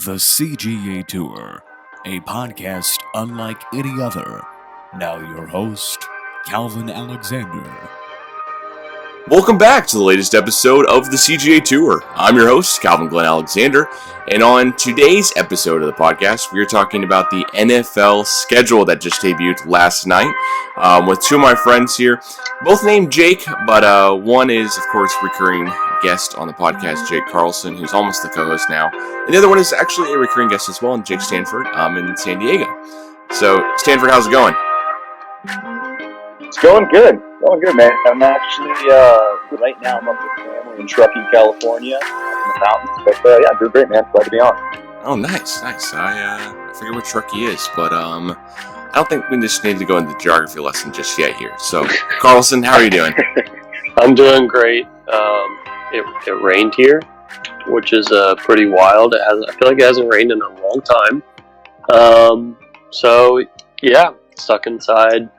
The CGA Tour, a podcast unlike any other. Now your host, Calvin Alexander. Welcome back to the latest episode of the CGA Tour. I'm your host, Calvin Glen Alexander, and on today's episode of the podcast, we are talking about the NFL schedule that just debuted last night with two of my friends here, both named Jake, but one is, of course, recurring guest on the podcast, Jake Carlson, who's almost the co-host now, and the other one is actually a recurring guest as well, and Jake Stanford in San Diego. So, Stanford, how's it going? It's going good. Going good, man. I'm actually, right now, I'm up with family in Truckee, California, in the mountains. But, yeah, doing great, man. Glad to be on. Oh, nice. I forget what Truckee is, but, I don't think we just need to go into the geography lesson just yet here. So, Carlson, how are you doing? I'm doing great. It rained here, which is pretty wild. I feel like it hasn't rained in a long time. So, yeah, stuck inside.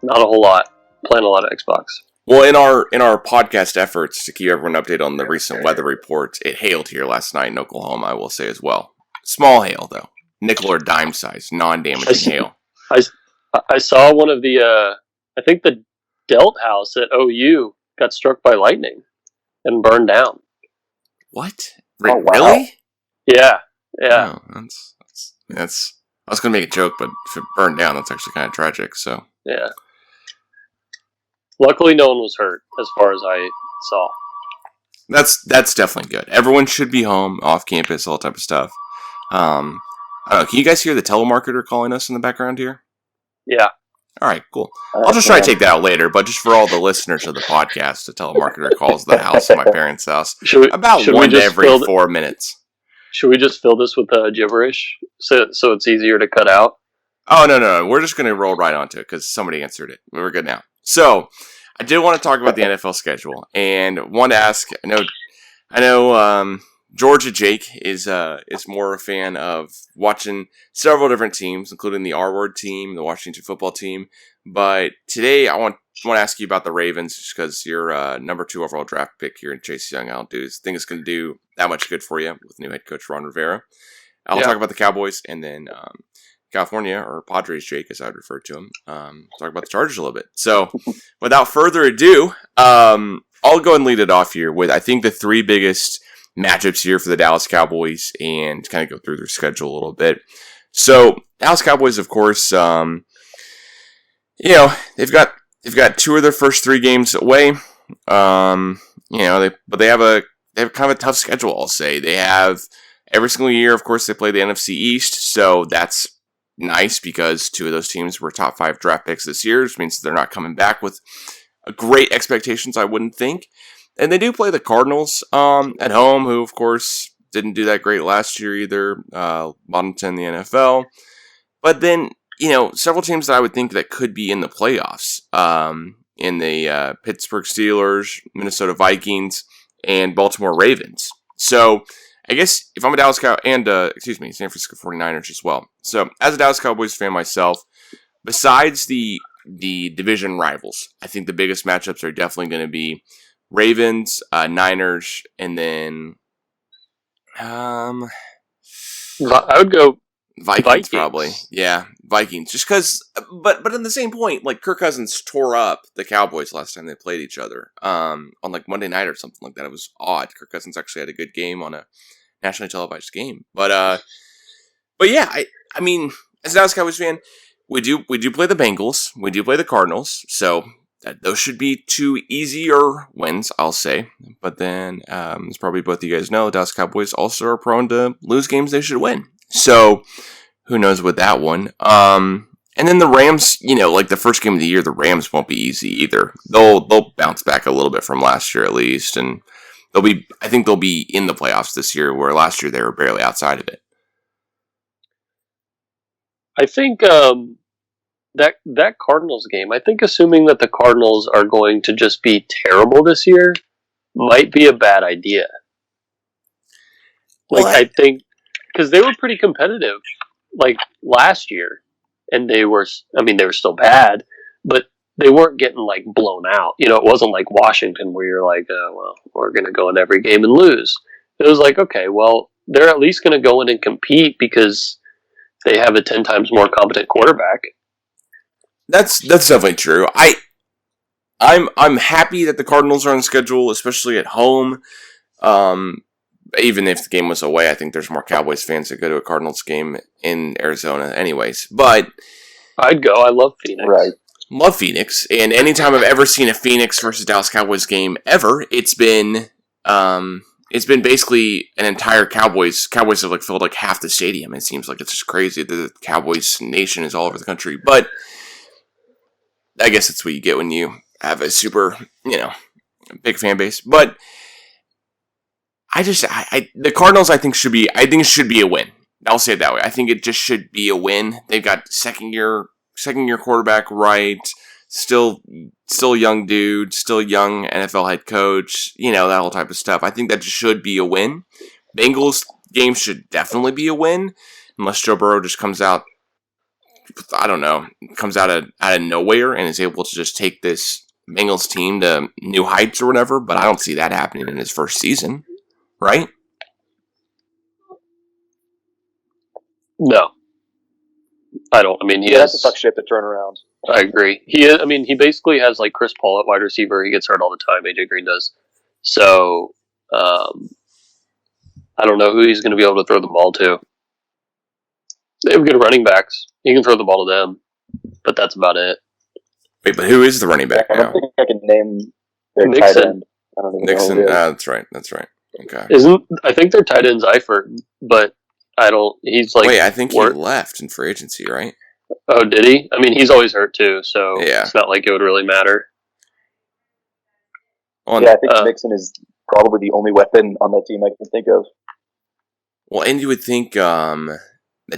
Not a whole lot. Playing a lot of Xbox. Well, in our podcast efforts to keep everyone updated on the recent weather reports, it hailed here last night in Oklahoma, I will say as well. Small hail, though. Nickel or dime size, non-damaging hail. I saw one of the, I think the Delt House at OU got struck by lightning and burned down. What? Oh, wow. Really? Yeah. Oh, that's. I was gonna make a joke, but if it burned down, that's actually kind of tragic. So yeah. Luckily, no one was hurt, as far as I saw. That's definitely good. Everyone should be home, off campus, all that type of stuff. I don't know. Can you guys hear the telemarketer calling us in the background here? Yeah. All right, cool. I'll just try to take that out later, but just for all the listeners of the podcast, the telemarketer calls the house at my parents' house about one every 4 minutes. Should we just fill this with gibberish so it's easier to cut out? Oh, no. We're just going to roll right onto it because somebody answered it. We're good now. So, I did want to talk about the NFL schedule and want to ask, I know Georgia Jake is more a fan of watching several different teams, including the R-Word team, the Washington football team. But today I want to ask you about the Ravens just because you're number 2 overall draft pick here in Chase Young. I don't think it's going to do that much good for you with new head coach Ron Rivera. I'll talk about the Cowboys and then California, or Padres Jake as I would refer to him. Talk about the Chargers a little bit. So without further ado, I'll go and lead it off here with I think the 3 biggest matchups here for the Dallas Cowboys and kind of go through their schedule a little bit. So Dallas Cowboys, of course, they've got 2 of their first 3 games away. But they have kind of a tough schedule, I'll say. They have every single year, of course, they play the NFC East, so that's nice because 2 of those teams were top 5 draft picks this year, which means they're not coming back with great expectations, I wouldn't think. And they do play the Cardinals at home, who, of course, didn't do that great last year either, bottom 10 in the NFL. But then, several teams that I would think that could be in the playoffs, in the Pittsburgh Steelers, Minnesota Vikings, and Baltimore Ravens. So, I guess if I'm a Dallas San Francisco 49ers as well. So, as a Dallas Cowboys fan myself, besides the division rivals, I think the biggest matchups are definitely going to be Ravens, Niners, and then I would go Vikings probably. Yeah, Vikings. Just because, but at the same point, like Kirk Cousins tore up the Cowboys last time they played each other on like Monday night or something like that. It was odd. Kirk Cousins actually had a good game on a nationally televised game. But yeah, I mean, as a Dallas Cowboys fan, we do play the Bengals. We do play the Cardinals. So those should be 2 easier wins, I'll say. But then, as probably both of you guys know, the Dallas Cowboys also are prone to lose games they should win. So, who knows with that one. And then the Rams, like the first game of the year, the Rams won't be easy either. They'll bounce back a little bit from last year at least. And I think they'll be in the playoffs this year, where last year they were barely outside of it. I think that Cardinals game, I think assuming that the Cardinals are going to just be terrible this year might be a bad idea. I think, because they were pretty competitive, like, last year, and they were still bad, but they weren't getting, like, blown out. It wasn't like Washington where you're like, well, we're going to go in every game and lose. it was like, okay, well, they're at least going to go in and compete because they have a 10 times more competent quarterback. That's definitely true. I'm happy that the Cardinals are on schedule, especially at home. Even if the game was away, I think there's more Cowboys fans that go to a Cardinals game in Arizona anyways. But I'd go. I love Phoenix. Right. Love Phoenix. And anytime I've ever seen a Phoenix versus Dallas Cowboys game ever, it's been basically an entire Cowboys have like filled like half the stadium. It seems like it's just crazy. The Cowboys nation is all over the country. But I guess that's what you get when you have a super, big fan base. But the Cardinals, I think should be a win. I'll say it that way. I think it just should be a win. They've got second year quarterback, right? Still young dude, still young NFL head coach, that whole type of stuff. I think that just should be a win. Bengals game should definitely be a win, unless Joe Burrow just comes out, I don't know, out of nowhere and is able to just take this Bengals team to new heights or whatever, but I don't see that happening in his first season. Right? No, I don't. I mean, That's a tough ship to turn around. I agree. He basically has like Chris Paul at wide receiver. He gets hurt all the time. AJ Green does. So, I don't know who he's going to be able to throw the ball to. They have good running backs. He can throw the ball to them, but that's about it. Wait, but who is the running back I now? don't think I can name their Nixon. tight end. I don't even Nixon. know who it is. That's right. Okay. I think their tight end's Eifert, but I don't. He's like. Wait, I think he left in free agency, right? Oh, did he? I mean, he's always hurt too, so yeah. It's not like it would really matter. I think Nixon is probably the only weapon on that team I can think of. Well, and you would think the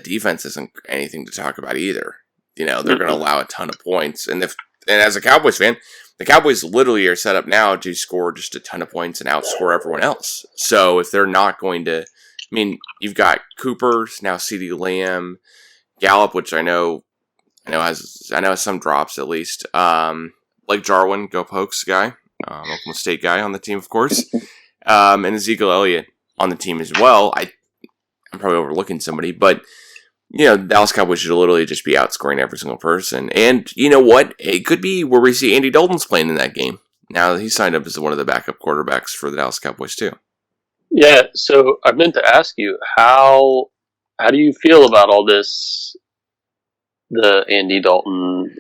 defense isn't anything to talk about either. They're going to allow a ton of points, and as a Cowboys fan, the Cowboys literally are set up now to score just a ton of points and outscore everyone else. So if they're not going to, you've got Cooper, now CeeDee Lamb, Gallup, which I know has some drops at least. Like Jarwin, Go Pokes guy, Oklahoma State guy on the team, of course, and Ezekiel Elliott on the team as well. I'm probably overlooking somebody, but Dallas Cowboys should literally just be outscoring every single person. And you know what? It could be where we see Andy Dalton's playing in that game. Now that he signed up as one of the backup quarterbacks for the Dallas Cowboys too. Yeah, so I meant to ask you, how do you feel about all this, the Andy Dalton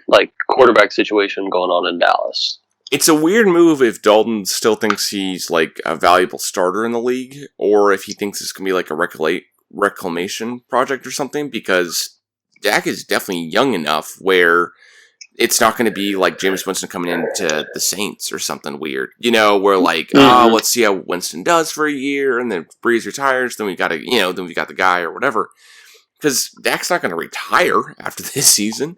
quarterback situation going on in Dallas? It's a weird move if Dalton still thinks he's like a valuable starter in the league, or if he thinks it's going to be like a reclamation project or something, because Dak is definitely young enough where it's not going to be like Jameis Winston coming into the Saints or something weird, where let's see how Winston does for a year, and then Breeze retires, then we got the guy or whatever, because Dak's not going to retire after this season.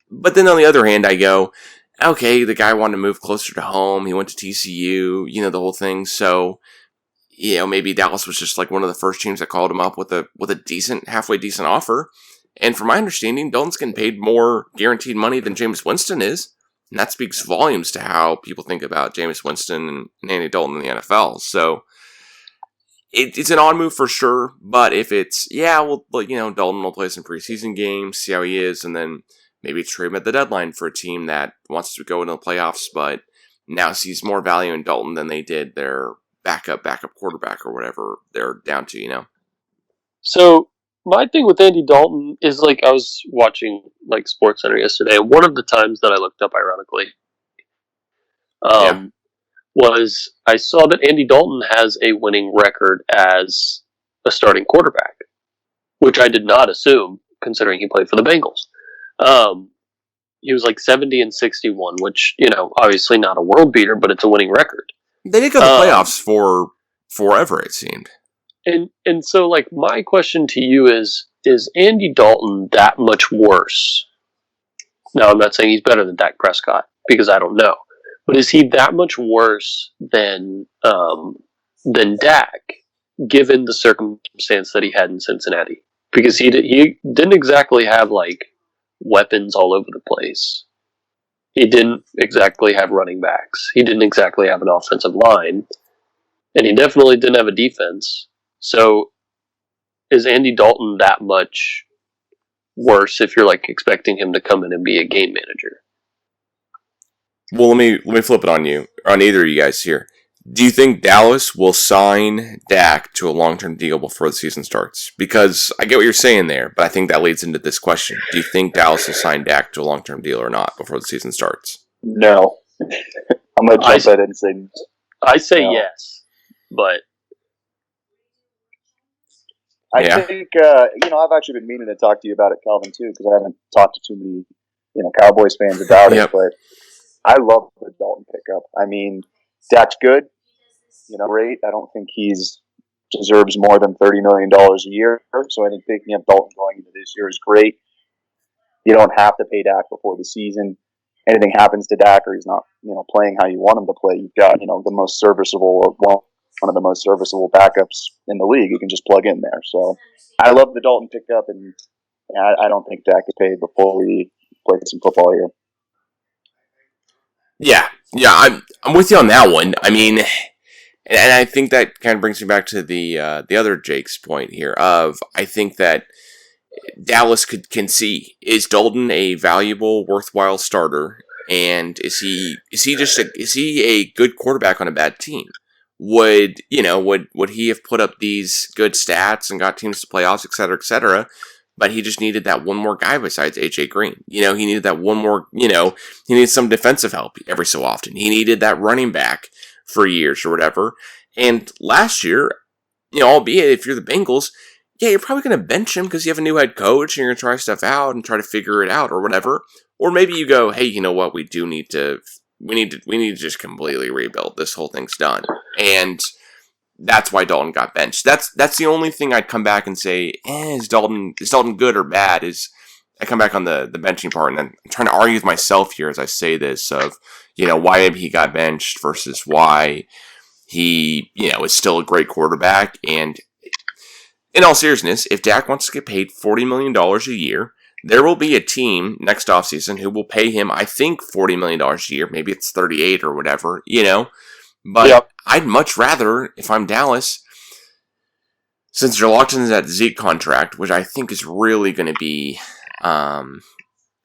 But then on the other hand, I go, okay, the guy wanted to move closer to home. He went to TCU, the whole thing. So, maybe Dallas was just like one of the first teams that called him up with a halfway decent offer. And from my understanding, Dalton's getting paid more guaranteed money than Jameis Winston is. And that speaks volumes to how people think about Jameis Winston and Andy Dalton in the NFL. So, it's an odd move for sure. But if it's, Dalton will play some preseason games, see how he is, and then maybe trade him at the deadline for a team that wants to go into the playoffs, but now sees more value in Dalton than they did their backup quarterback or whatever they're down to, So my thing with Andy Dalton is I was watching SportsCenter yesterday, and one of the times that I looked up, ironically, was I saw that Andy Dalton has a winning record as a starting quarterback, which I did not assume, considering he played for the Bengals. He was 70-61, which, obviously not a world beater, but it's a winning record. They did go to the playoffs for forever, it seemed. And so, my question to you is Andy Dalton that much worse? Now, I'm not saying he's better than Dak Prescott, because I don't know. But is he that much worse than Dak, given the circumstance that he had in Cincinnati? Because he didn't exactly have, weapons all over the place. He didn't exactly have running backs. He didn't exactly have an offensive line. And he definitely didn't have a defense. So is Andy Dalton that much worse if you're like expecting him to come in and be a game manager? Well, let me flip it on either of you guys here. Do you think Dallas will sign Dak to a long-term deal before the season starts? Because I get what you're saying there, but I think that leads into this question. Do you think Dallas will sign Dak to a long-term deal or not before the season starts? No. I'm going to jump right in and say... I say no. Yes, but... I think, I've actually been meaning to talk to you about it, Calvin, too, because I haven't talked to too many, Cowboys fans about it, but I love the Dalton pickup. I mean, Dak's good. Great. I don't think he's deserves more than $30 million a year. So I think picking up Dalton going into this year is great. You don't have to pay Dak before the season. Anything happens to Dak or he's not, playing how you want him to play, you've got, the most serviceable, one of the most serviceable backups in the league. You can just plug in there. So I love the Dalton pickup, and I don't think Dak is paid before we play some football here. Yeah, I'm with you on that one. I mean, and I think that kind of brings me back to the other Jake's point here of I think that Dallas can see, is Dalton a valuable, worthwhile starter, and is he a good quarterback on a bad team? Would he have put up these good stats and got teams to playoffs, et cetera, but he just needed that one more guy besides AJ Green. He needed that one more, he needed some defensive help every so often. He needed that running back for years or whatever. And last year, albeit if you're the Bengals, yeah, you're probably going to bench him because you have a new head coach and you're going to try stuff out and try to figure it out or whatever. Or maybe you go, hey, you know what? We need to just completely rebuild. This whole thing's done. And that's why Dalton got benched. That's the only thing I'd come back and say, is Dalton good or bad? I come back on the benching part, and then I'm trying to argue with myself here as I say this of, why maybe he got benched versus why he, is still a great quarterback. And in all seriousness, if Dak wants to get paid $40 million a year, there will be a team next offseason who will pay him, I think, $40 million a year. Maybe it's 38 or whatever, But I'd much rather, if I'm Dallas, since you're locked into that Zeke contract, which I think is really going to be,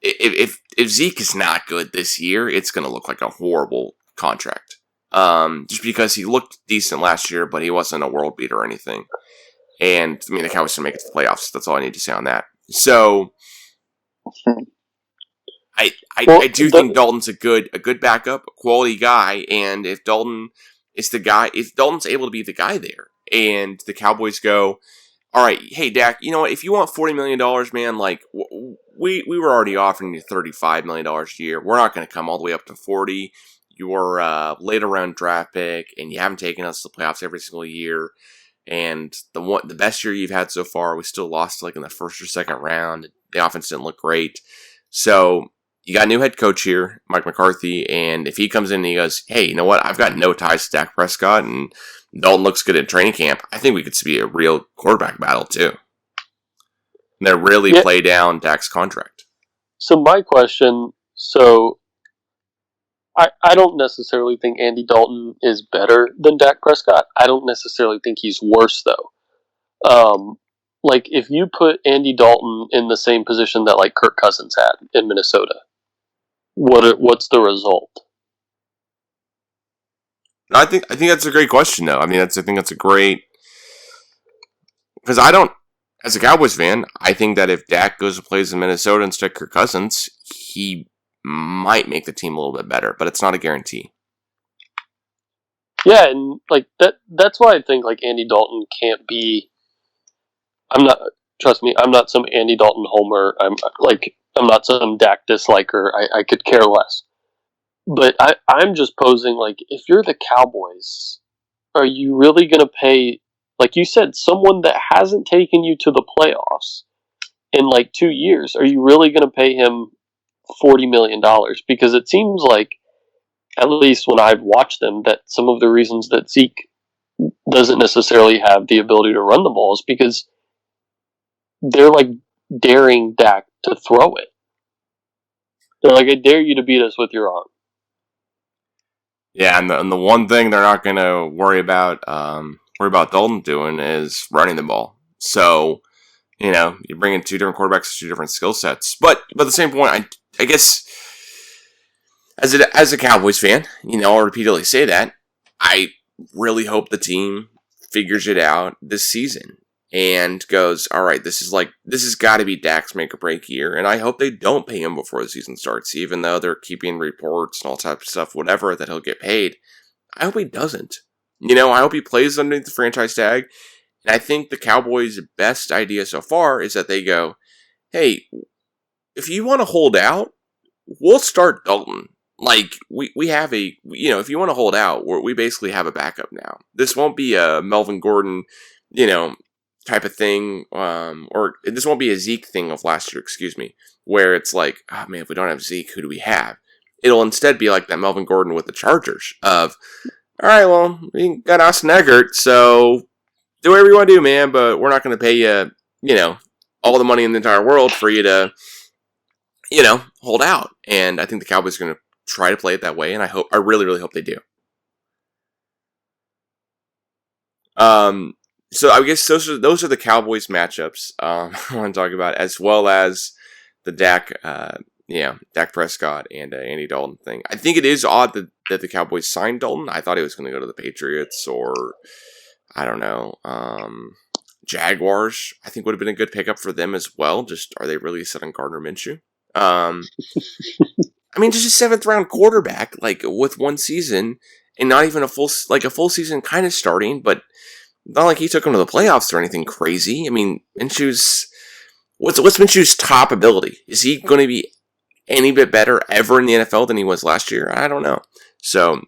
if Zeke is not good this year, it's going to look like a horrible contract. Just because he looked decent last year, but he wasn't a world beater or anything. And, the Cowboys didn't make it to the playoffs. That's all I need to say on that. So, I do think Dalton's a good backup, a quality guy, and if Dalton's able to be the guy there, and the Cowboys go, all right, hey Dak, you know what? If you want $40 million, man, like we were already offering you $35 million a year. We're not going to come all the way up to 40. You're a later round draft pick, and you haven't taken us to the playoffs every single year. And the best year you've had so far, we still lost like in the first or second round. The offense didn't look great. So you got a new head coach here, Mike McCarthy, and if he comes in and he goes, hey, you know what? I've got no ties to Dak Prescott, and Dalton looks good in training camp, I think we could see a real quarterback battle too. And they really play down Dak's contract. So my question, I don't necessarily think Andy Dalton is better than Dak Prescott. I don't necessarily think he's worse, though. Like, if you put Andy Dalton in the same position that, like, Kirk Cousins had in Minnesota, what's the result? I think that's a great question, though. I think that's a great... Because as a Cowboys fan, I think that if Dak goes and plays in Minnesota instead of Kirk Cousins, he might make the team a little bit better, but it's not a guarantee. Yeah, and like that's why I think like Andy Dalton can't be trust me, I'm not some Andy Dalton homer. I'm not some Dak disliker. I could care less. But I'm just posing, like, if you're the Cowboys, are you really gonna pay, like you said, someone that hasn't taken you to the playoffs in like 2 years, are you really gonna pay him $40 million? Because it seems like, at least when I've watched them, that some of the reasons that Zeke doesn't necessarily have the ability to run the ball is because they're like daring Dak to throw it. They're like, I dare you to beat us with your arm. Yeah, and the one thing they're not going to worry about Dalton doing is running the ball. So, you bring in two different quarterbacks, two different skill sets. But at the same point, I guess as a Cowboys fan, I'll repeatedly say that I really hope the team figures it out this season and goes, all right, this has got to be Dak's make or break year, and I hope they don't pay him before the season starts, even though they're keeping reports and all types of stuff, whatever, that he'll get paid. I hope he doesn't. I hope he plays underneath the franchise tag, and I think the Cowboys' best idea so far is that they go, hey, if you want to hold out, we'll start Dalton. Like, we have if you want to hold out, we basically have a backup now. This won't be a Melvin Gordon, type of thing, or this won't be a Zeke thing of last year, where it's like, oh man, if we don't have Zeke, who do we have? It'll instead be like that Melvin Gordon with the Chargers of, all right, well, we got Austin Eckert, so do whatever you want to do, man, but we're not going to pay you, all the money in the entire world for you to, hold out. And I think the Cowboys are going to try to play it that way, and I really, really hope they do. So I guess those are the Cowboys matchups I want to talk about, as well as the Dak Prescott and Andy Dalton thing. I think it is odd that the Cowboys signed Dalton. I thought he was going to go to the Patriots or, I don't know, Jaguars. I think would have been a good pickup for them as well. Just, are they really set on Gardner Minshew? Just a 7th round quarterback, like, with one season and not even a full season kind of starting, but not like he took him to the playoffs or anything crazy. Minshew's... What's Minshew's top ability? Is he going to be any bit better ever in the NFL than he was last year? I don't know. So,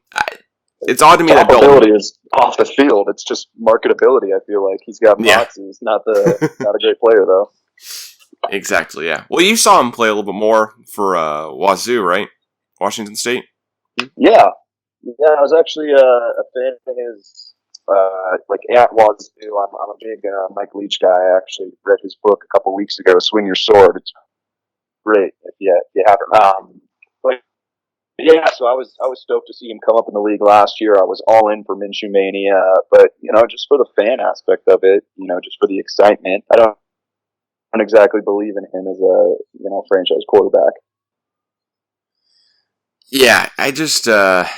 it's odd to me that Dalton... ability is off the field. It's just marketability, I feel like. He's got moxie. He's not a great player, though. Exactly, yeah. Well, you saw him play a little bit more for Wazoo, right? Washington State? Yeah. Yeah, I was actually a fan of his... at Wazoo, I'm a big Mike Leach guy. I actually read his book a couple weeks ago, Swing Your Sword. It's great if you haven't. But yeah, so I was stoked to see him come up in the league last year. I was all in for Minshew Mania, but just for the fan aspect of it, just for the excitement. I don't exactly believe in him as a franchise quarterback. Yeah, I just I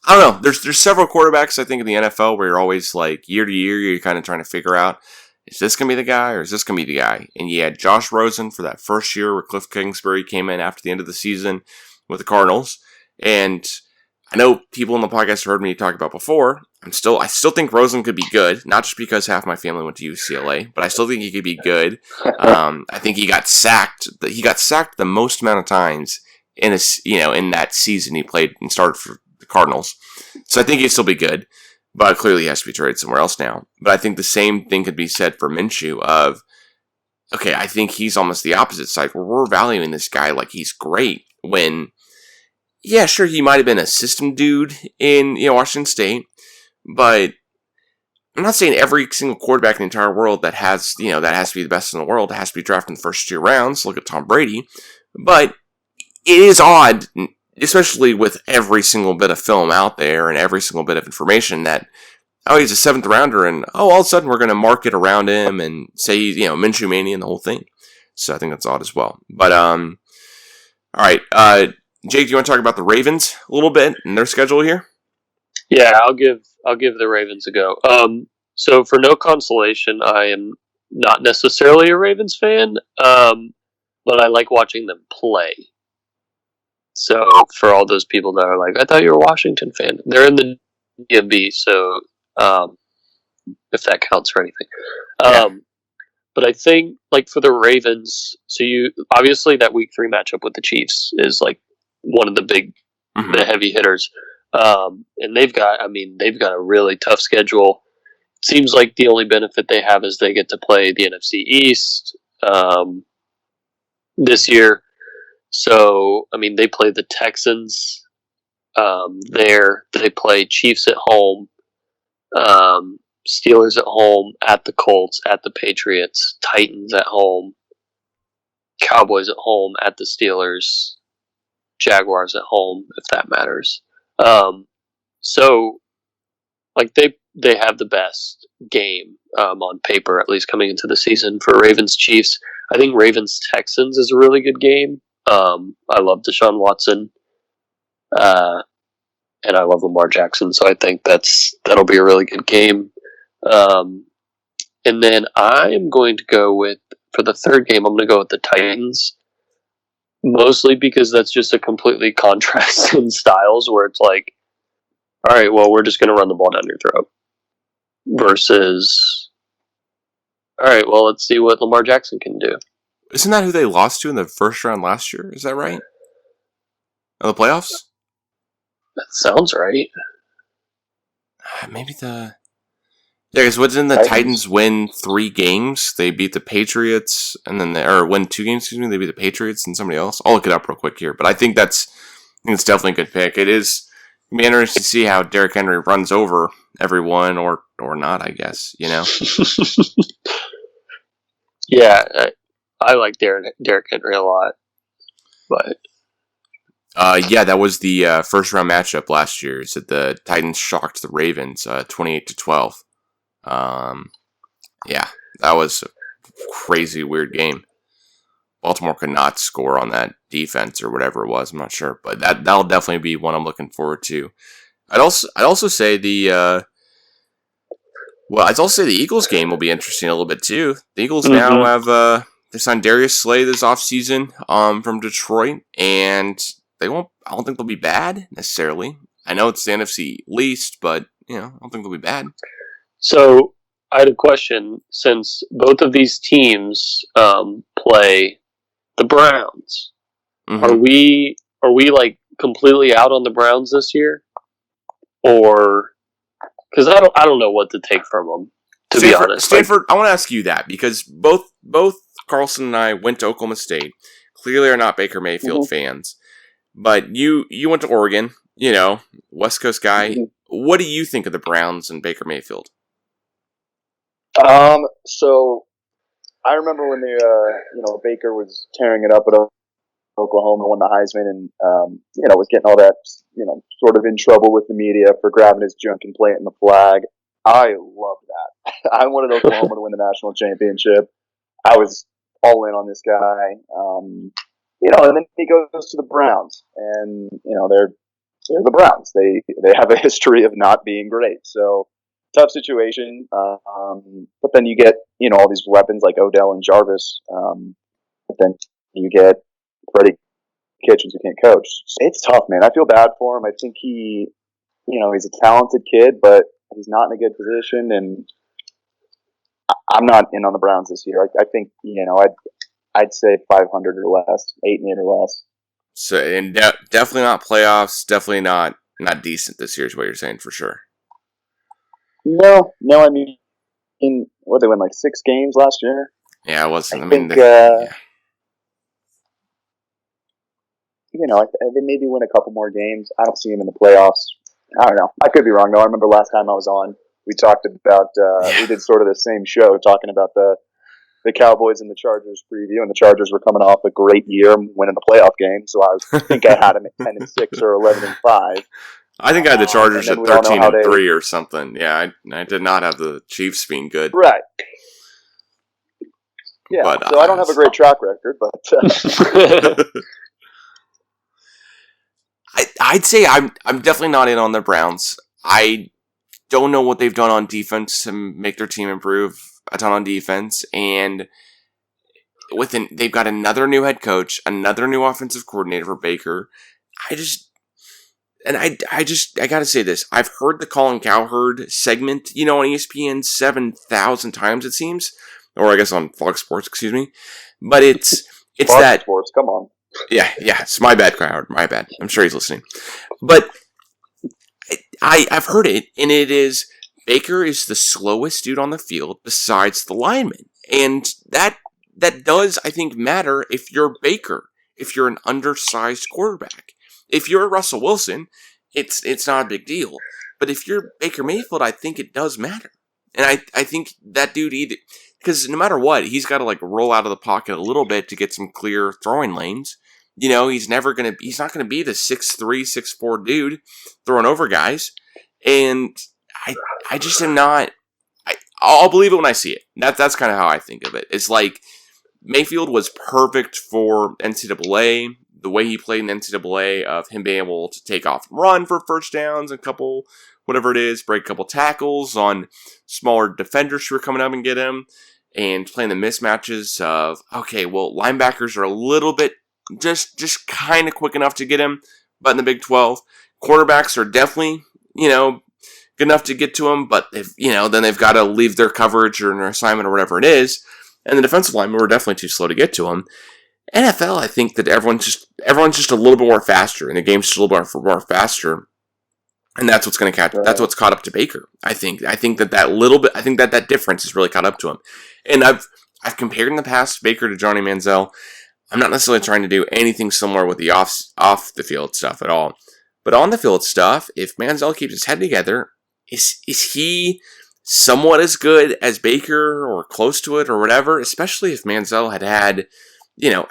don't know. There's several quarterbacks, I think, in the NFL where you're always like, year to year, you're kind of trying to figure out, is this going to be the guy or is this going to be the guy? And you had Josh Rosen for that first year where Cliff Kingsbury came in after the end of the season with the Cardinals. And I know people in the podcast heard me talk about before. I still think Rosen could be good, not just because half my family went to UCLA, but I still think he could be good. I think he got sacked. He got sacked the most amount of times in that season he played and started for the Cardinals. So I think he'd still be good, but clearly he has to be traded somewhere else now. But I think the same thing could be said for Minshew of, okay, I think he's almost the opposite side where we're valuing this guy like he's great when, yeah, sure, he might have been a system dude in Washington State, but I'm not saying every single quarterback in the entire world that has to be the best in the world has to be drafted in the first 2 rounds. Look at Tom Brady. But it is odd, especially with every single bit of film out there and every single bit of information that, oh, he's a 7th rounder and, oh, all of a sudden we're going to market around him and say he's, Minshew Mania and the whole thing. So I think that's odd as well. But, all right. Jake, do you want to talk about the Ravens a little bit and their schedule here? Yeah, I'll give the Ravens a go. So for no consolation, I am not necessarily a Ravens fan, but I like watching them play. So for all those people that are like, I thought you were a Washington fan, they're in the DMV, so if that counts for anything. Yeah. But I think, like, for the Ravens, so obviously that Week 3 matchup with the Chiefs is like one of the big, the heavy hitters. And they've got a really tough schedule. Seems like the only benefit they have is they get to play the NFC East this year. So, they play the Texans there. They play Chiefs at home, Steelers at home, at the Colts, at the Patriots, Titans at home, Cowboys at home, at the Steelers, Jaguars at home, if that matters. So like they have the best game on paper, at least coming into the season for Ravens Chiefs. I think Ravens Texans is a really good game. I love Deshaun Watson, and I love Lamar Jackson, so I think that'll be a really good game. And then I'm going to go with, for the third game, I'm going to go with the Titans. Mostly because that's just a completely contrast in styles where it's like, all right, well, we're just going to run the ball down your throat. Versus, all right, well, let's see what Lamar Jackson can do. Isn't that who they lost to in the first round last year? Is that right? In the playoffs? That sounds right. Maybe the... Yeah, because wasn't the Titans win 3 games? They beat the Patriots, and then or win 2 games, excuse me, they beat the Patriots and somebody else. I'll look it up real quick here, but I think it's definitely a good pick. It is going to be interesting to see how Derrick Henry runs over everyone, or not, I guess, you know? Yeah, I like Derrick Henry a lot, but... yeah, that was the first round matchup last year. So the Titans shocked the Ravens 28-12. Yeah, that was a crazy weird game. Baltimore could not score on that defense or whatever it was. I'm not sure, but that'll definitely be one I'm looking forward to. I'd also say the Eagles game will be interesting a little bit too. The Eagles now have they signed Darius Slay this offseason from Detroit, and I don't think they'll be bad necessarily. I know it's the NFC least, but I don't think they'll be bad. So I had a question. Since both of these teams play the Browns, are we like completely out on the Browns this year, or because I don't know what to take from them, to be honest. Stanford, I want to ask you that because both Carlson and I went to Oklahoma State. Clearly, are not Baker Mayfield fans, but you went to Oregon. West Coast guy. What do you think of the Browns and Baker Mayfield? So I remember when Baker was tearing it up at Oklahoma, won the Heisman, and was getting all that, sort of in trouble with the media for grabbing his junk and planting the flag. I loved that. I wanted Oklahoma to win the national championship. I was all in on this guy. And then he goes to the Browns, and they're the Browns. They have a history of not being great. So tough situation. But then you get all these weapons like Odell and Jarvis. But then you get Freddie Kitchens who can't coach. It's tough, man. I feel bad for him. I think he's a talented kid, but he's not in a good position. And I'm not in on the Browns this year. I think I'd say 500 or less, 8-8 or less. So, and definitely not playoffs. Definitely not decent this year is what you're saying for sure. No. I mean, they win like 6 games last year. Yeah, it wasn't. I think they maybe win a couple more games. I don't see him in the playoffs. I don't know. I could be wrong though. I remember last time I was on, we talked about we did sort of the same show talking about the Cowboys and the Chargers preview, and the Chargers were coming off a great year, winning the playoff game. So I think I had them at 10-6 or 11-5. I think I had the Chargers at 13-3 or something. Yeah, I did not have the Chiefs being good. Right. Yeah. But, so I don't have a great track record, but I'd say I'm definitely not in on the Browns. I don't know what they've done on defense to make their team improve a ton on defense, and they've got another new head coach, another new offensive coordinator for Baker. I gotta say this. I've heard the Colin Cowherd segment, on ESPN 7,000 times, it seems. Or I guess on Fox Sports, excuse me. But it's Fox that... Sports, come on. Yeah, it's my bad, Cowherd, my bad. I'm sure he's listening. But I've heard it, and it is... Baker is the slowest dude on the field besides the lineman. And that does, I think, matter if you're Baker, if you're an undersized quarterback. If you're Russell Wilson, it's not a big deal. But if you're Baker Mayfield, I think it does matter. And I think that dude either... Because no matter what, he's got to roll out of the pocket a little bit to get some clear throwing lanes. he's not going to be the 6'3", 6'4" dude throwing over guys. And I just am not, I'll believe it when I see it. That's kind of how I think of it. It's like Mayfield was perfect for NCAA. The way he played in NCAA of him being able to take off and run for first downs and couple, whatever it is, break a couple tackles on smaller defenders who are coming up and get him, and playing the mismatches of, okay, well, linebackers are a little bit just kind of quick enough to get him, but in the Big 12, quarterbacks are definitely, good enough to get to him, but if, then they've got to leave their coverage or their assignment or whatever it is, and the defensive linemen were definitely too slow to get to him. NFL, I think that everyone's just a little bit more faster, and the game's just a little bit more faster, and that's what's going to catch. Right. That's what's caught up to Baker. I think that difference is really caught up to him, and I've compared in the past Baker to Johnny Manziel. I'm not necessarily trying to do anything similar with the off the field stuff at all, but on the field stuff, if Manziel keeps his head together, is he somewhat as good as Baker or close to it or whatever? Especially if Manziel had.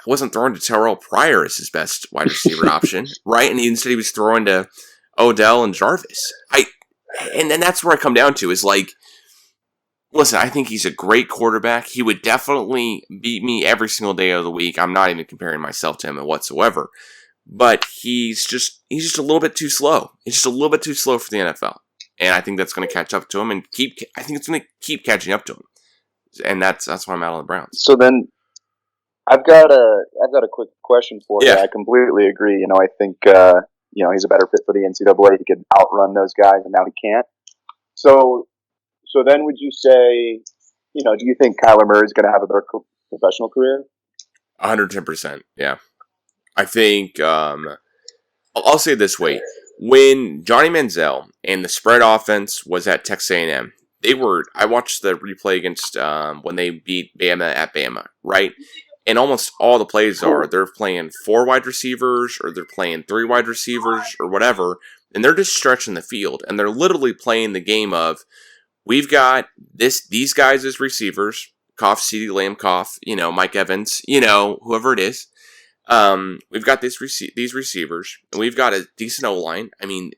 Wasn't throwing to Terrell Pryor as his best wide receiver option, right? And instead he was throwing to Odell and Jarvis. And that's where I come down to is like, listen, I think he's a great quarterback. He would definitely beat me every single day of the week. I'm not even comparing myself to him whatsoever. But he's just a little bit too slow. He's just a little bit too slow for the NFL. And I think that's going to catch up to him I think it's going to keep catching up to him. And that's why I'm out on the Browns. So then I've got a quick question for you. I completely agree. I think he's a better fit for the NCAA. He could outrun those guys, and now he can't. So then, would you say, do you think Kyler Murray is going to have a better professional career? 110%. Yeah, I think. I'll say it this way: when Johnny Manziel and the spread offense was at Texas A&M, I watched the replay against when they beat Bama at Bama, right? And almost all the plays they're playing 4 wide receivers or they're playing 3 wide receivers or whatever, and they're just stretching the field. And they're literally playing the game of, we've got these guys as receivers, Cough, CeeDee Lamb, Cough, Mike Evans, whoever it is. We've got these receivers, and we've got a decent O-line. I mean,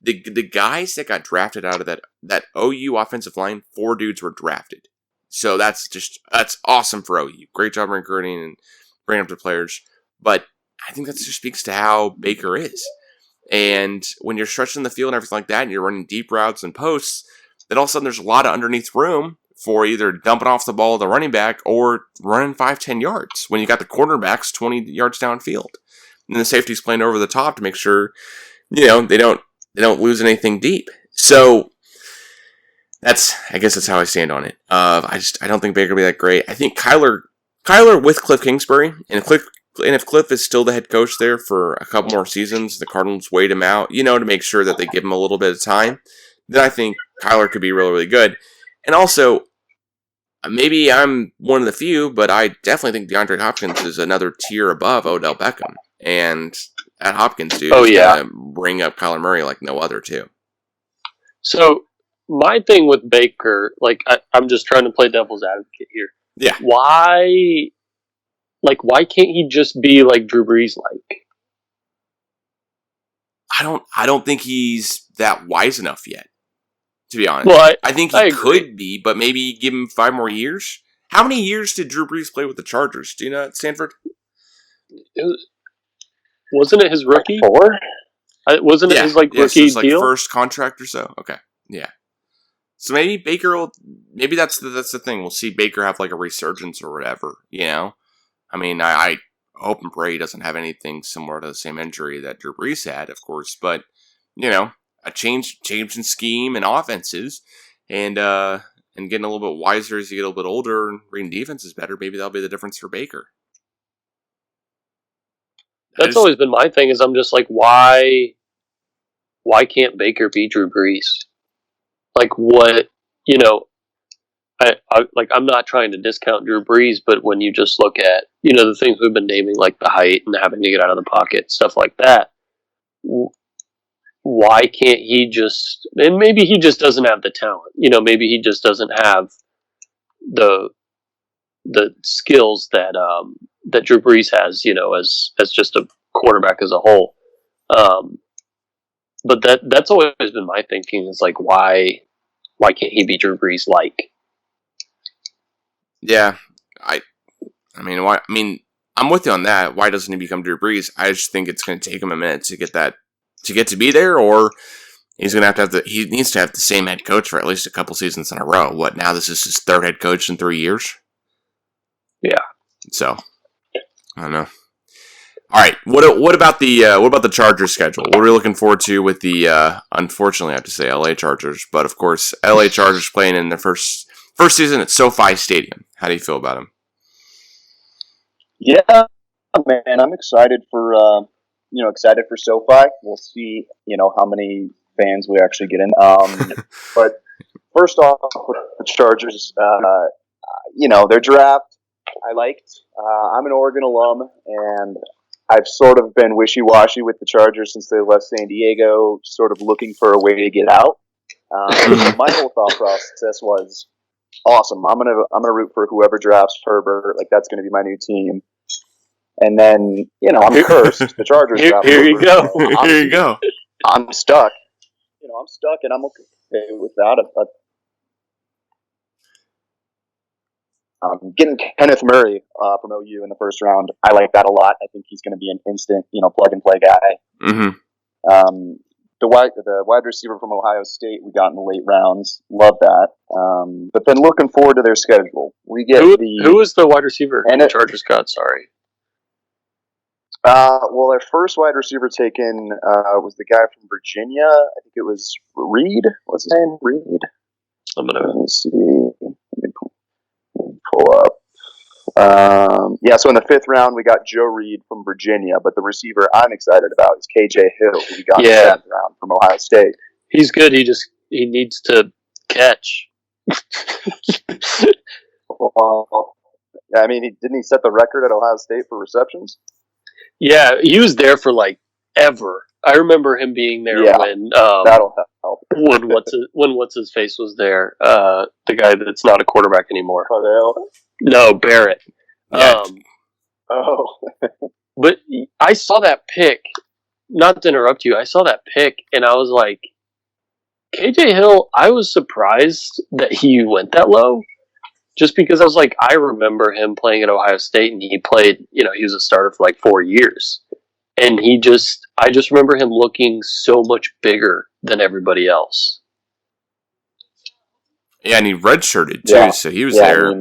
the guys that got drafted out of that OU offensive line, 4 dudes were drafted. So that's awesome for OU. Great job recruiting and bringing up the players. But I think that just speaks to how Baker is. And when you're stretching the field and everything like that, and you're running deep routes and posts, then all of a sudden there's a lot of underneath room for either dumping off the ball to the running back or running 5-10 yards when you got the cornerbacks 20 yards downfield. And the safety's playing over the top to make sure, they don't lose anything deep. So I guess that's how I stand on it. I don't think Baker will be that great. I think Kyler with Cliff Kingsbury, and if Cliff is still the head coach there for a couple more seasons, the Cardinals wait him out, to make sure that they give him a little bit of time, then I think Kyler could be really, really good. And also, maybe I'm one of the few, but I definitely think DeAndre Hopkins is another tier above Odell Beckham. And that Hopkins dude is going to bring up Kyler Murray like no other, too. So, my thing with Baker, I'm just trying to play devil's advocate here. Yeah. Why can't he just be like Drew Brees like? I don't think he's that wise enough yet, to be honest. Well, I think he could be, but maybe give him 5 more years. How many years did Drew Brees play with the Chargers? Do you know at Stanford? Wasn't it his rookie? 4? Wasn't it his rookie deal? First contract or so? Okay. Yeah. So maybe Baker maybe that's the thing. We'll see Baker have a resurgence or whatever, I mean, I hope and pray he doesn't have anything similar to the same injury that Drew Brees had, of course, but, a change in scheme and offenses and getting a little bit wiser as you get a little bit older and reading defenses better, maybe that'll be the difference for Baker. That's always been my thing is I'm just like, why can't Baker be Drew Brees? What, I'm not trying to discount Drew Brees, but when you just look at, the things we've been naming, like the height and having to get out of the pocket, stuff like that, why can't he just, and maybe he just doesn't have the talent, maybe he just doesn't have the skills that Drew Brees has, as just a quarterback as a whole. But that's always been my thinking, is like, why can't he be Drew Brees like? Yeah, I mean, why? I mean, I'm with you on that. Why doesn't he become Drew Brees? I just think it's going to take him a minute to get to be there, or he's going to have he needs to have the same head coach for at least a couple seasons in a row. What, now this is his third head coach in 3 years? Yeah. So, I don't know. All right, what about the Chargers schedule? What are we looking forward to with the unfortunately I have to say LA Chargers, but of course LA Chargers playing in their first season at SoFi Stadium. How do you feel about them? Yeah, man, I'm excited for SoFi. We'll see, how many fans we actually get in. But first off, with the Chargers, their draft I liked. I'm an Oregon alum, and I've sort of been wishy-washy with the Chargers since they left San Diego, sort of looking for a way to get out. My whole thought process was, awesome, I'm gonna root for whoever drafts Herbert. Like, that's gonna be my new team. And then, I'm cursed. The Chargers draft Here Herbert. you go. Here you go. I'm stuck. I'm stuck, and I'm okay with that. Getting Kenneth Murray from OU in the first round, I like that a lot. I think he's going to be an instant, plug-and-play guy. Mm-hmm. The wide receiver from Ohio State we got in the late rounds. Love that. But then looking forward to their schedule. We get who was the wide receiver the Chargers got? Sorry. Well, their first wide receiver taken was the guy from Virginia. I think it was Reed. What's his name? Reed. Let me see. Let me pull up. So in the fifth round, we got Joe Reed from Virginia, but the receiver I'm excited about is KJ Hill, who we got in the seventh round from Ohio State. He's good. He needs to catch. Well, I mean, didn't he set the record at Ohio State for receptions? Yeah, he was there for like ever. I remember him being there when that'll help. when what's his face was there. The guy that's not a quarterback anymore. Cardale? No, Barrett. Yeah. But I saw that pick. Not to interrupt you, I saw that pick and I was like, KJ Hill. I was surprised that he went that low. Just because I was like, I remember him playing at Ohio State, and he played, he was a starter for like 4 years. And I just remember him looking so much bigger than everybody else. Yeah, and he redshirted too, so he was there.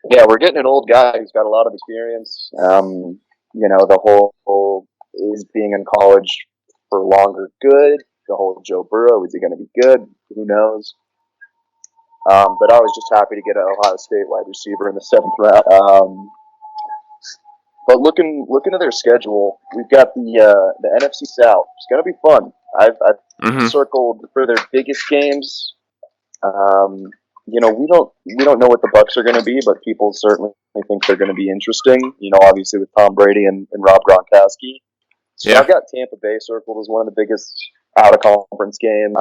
Yeah, we're getting an old guy who's got a lot of experience. The whole is being in college for longer good. The whole Joe Burrow, is he going to be good? Who knows? But I was just happy to get an Ohio State wide receiver in the seventh round. But looking at their schedule, we've got the NFC South. It's going to be fun. I've circled for their biggest games. We don't know what the Bucs are going to be, but people certainly think they're going to be interesting. Obviously with Tom Brady and Rob Gronkowski. So I've got Tampa Bay circled as one of the biggest out of conference games.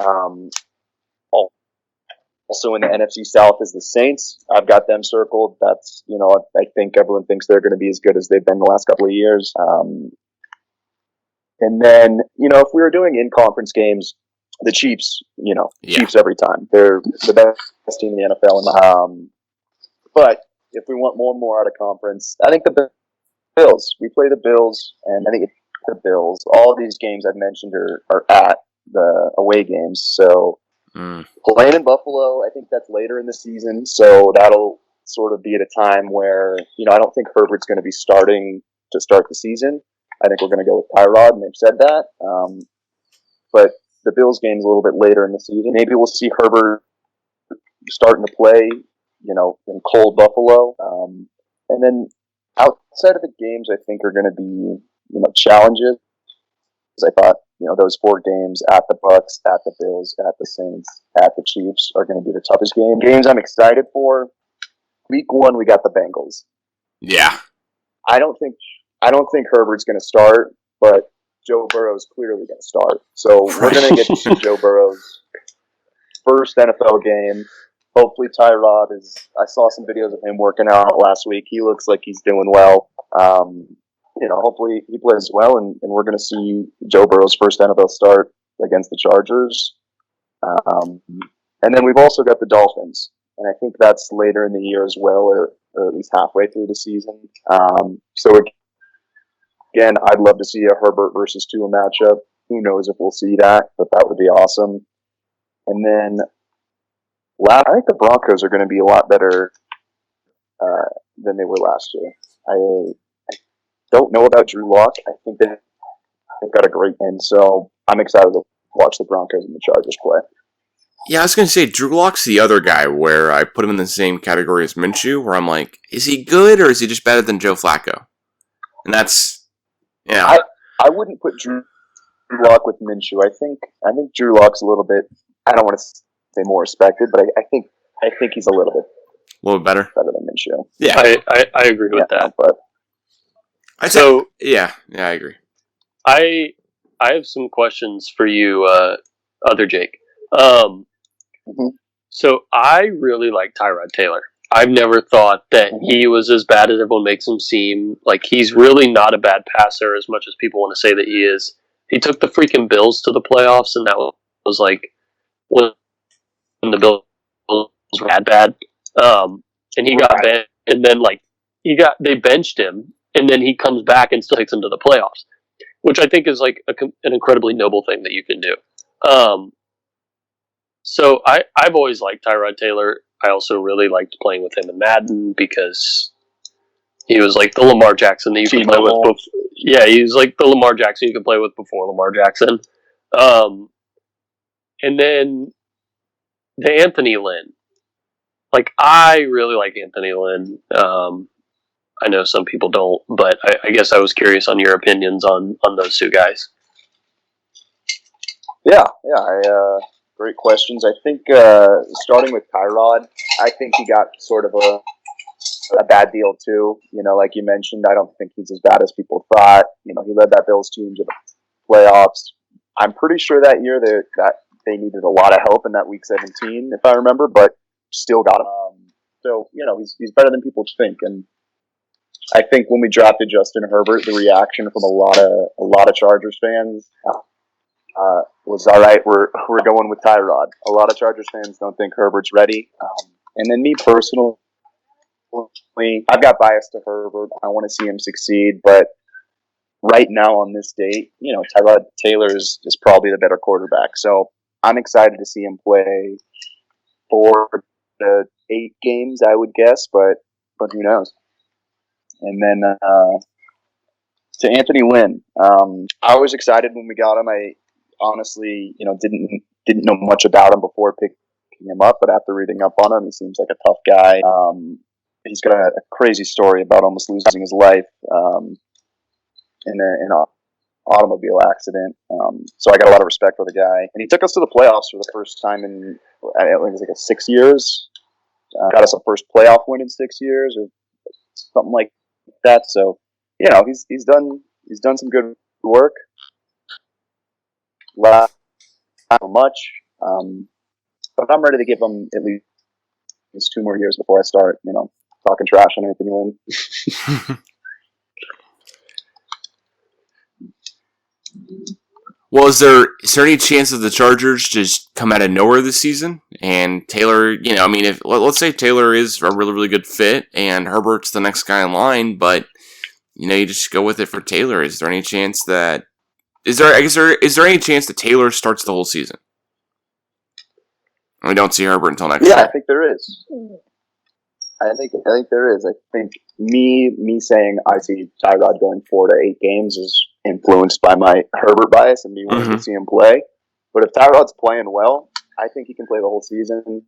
Also in the NFC South is the Saints. I've got them circled. That's, I think everyone thinks they're going to be as good as they've been the last couple of years. And then, if we were doing in-conference games, the Chiefs, Chiefs every time. They're the best team in the NFL. But if we want more out of conference, I think the Bills. We play the Bills, and I think the Bills. All of these games I've mentioned are at the away games, so... Playing in Buffalo, I think that's later in the season, so that'll sort of be at a time where, I don't think Herbert's going to be starting to start the season. I think we're going to go with Tyrod, and they've said that. But the Bills game's a little bit later in the season. Maybe we'll see Herbert starting to play, in cold Buffalo. And then outside of the games, I think are going to be, challenges. I thought, those 4 games at the Bucs, at the Bills, at the Saints, at the Chiefs are going to be the toughest games I'm excited for. Week 1, we got the Bengals. Yeah. I don't think Herbert's going to start, but Joe Burrow's clearly going to start. So we're going to get to see Joe Burrow's first NFL game. hopefully Tyrod is. I saw some videos of him working out last week. He looks like he's doing well. Hopefully he plays well, and we're going to see Joe Burrow's first NFL start against the Chargers. And then we've also got the Dolphins, and I think that's later in the year as well, or at least halfway through the season. So again, I'd love to see a Herbert versus Tua matchup. Who knows if we'll see that, but that would be awesome. And then I think the Broncos are going to be a lot better than they were last year. I don't know about Drew Lock. I think they've got a great end, so I'm excited to watch the Broncos and the Chargers play. Yeah, I was going to say, Drew Lock's the other guy where I put him in the same category as Minshew, where I'm like, is he good or is he just better than Joe Flacco? And that's, yeah. I wouldn't put Drew Lock with Minshew. I think Drew Lock's a little bit, I don't want to say more respected, but I think he's a little bit better than Minshew. Yeah. I agree with that. But yeah, I agree. I have some questions for you, other Jake. So I really like Tyrod Taylor. I've never thought that he was as bad as everyone makes him seem. Like, he's really not a bad passer as much as people want to say that he is. He took the freaking Bills to the playoffs, and that was like when the Bills were bad. And he got benched, and then they benched him, and then he comes back and still takes them to the playoffs, which I think is like an incredibly noble thing that you can do. So I've always liked Tyrod Taylor. I also really liked playing with him in Madden because he was like the Lamar Jackson that you could play with. Yeah, he was like the Lamar Jackson you could play with before Lamar Jackson. And then the Anthony Lynn. Like, I really like Anthony Lynn. I know some people don't, but I guess I was curious on your opinions on those two guys. Yeah. Great questions. I think starting with Tyrod, I think he got sort of a bad deal too. Like you mentioned, I don't think he's as bad as people thought. He led that Bills team to the playoffs. I'm pretty sure that year that they needed a lot of help in that Week 17, if I remember, but still got him. So he's better than people think. And I think when we drafted Justin Herbert, the reaction from a lot of Chargers fans was, all right, we're going with Tyrod. A lot of Chargers fans don't think Herbert's ready. And then me personally, I've got bias to Herbert. I want to see him succeed, but right now on this date, Tyrod Taylor is probably the better quarterback. So I'm excited to see him play 4 to 8 games, I would guess, but who knows? And then to Anthony Lynn, I was excited when we got him. I honestly, didn't know much about him before picking him up, but after reading up on him, he seems like a tough guy. He's got a crazy story about almost losing his life in an automobile accident. So I got a lot of respect for the guy, and he took us to the playoffs for the first time in I think it was like 6 years. Got us a first playoff win in 6 years, or something like that. So he's done some good work. Not much, but I'm ready to give him at least 2 more years before I start, talking trash on Anthony Lynn. Well, is there any chance that the Chargers just come out of nowhere this season and Taylor, if let's say Taylor is a really, really good fit and Herbert's the next guy in line, but you just go with it for Taylor. Is there any chance that is there any chance that Taylor starts the whole season? We don't see Herbert until next year. I think there is. I think there is. I think me saying I see Tyrod going 4 to 8 games is influenced by my Herbert bias and me wanting to see him play. But if Tyrod's playing well, I think he can play the whole season.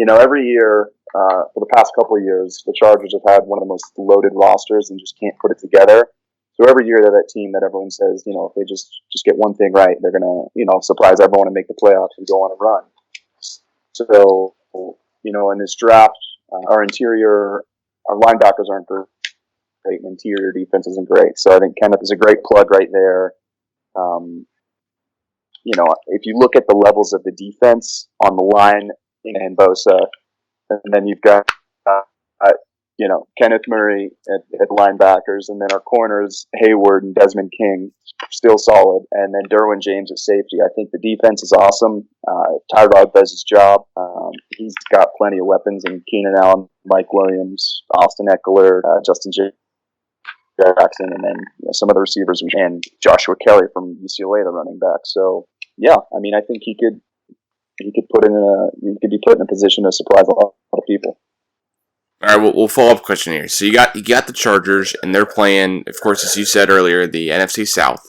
Every year for the past couple of years, the Chargers have had one of the most loaded rosters and just can't put it together. So every year they're that team that everyone says, if they just get one thing right, they're gonna, surprise everyone and make the playoffs and go on a run. So, in this draft, our linebackers aren't great, and interior defense isn't great. So I think Kenneth is a great plug right there. If you look at the levels of the defense on the line and Bosa, and then you've got Kenneth Murray at linebackers, and then our corners Hayward and Desmond King still solid, and then Derwin James at safety. I think the defense is awesome. Tyrod does his job. He's got plenty of weapons, and Keenan Allen, Mike Williams, Austin Eckler, Justin Jackson, and then some of the receivers, and Joshua Kelly from UCLA, the running back. So yeah, I mean, I think he could be put in a position to surprise a lot of people. All right, we'll follow up question here. So you got the Chargers, and they're playing, of course, as you said earlier, the NFC South.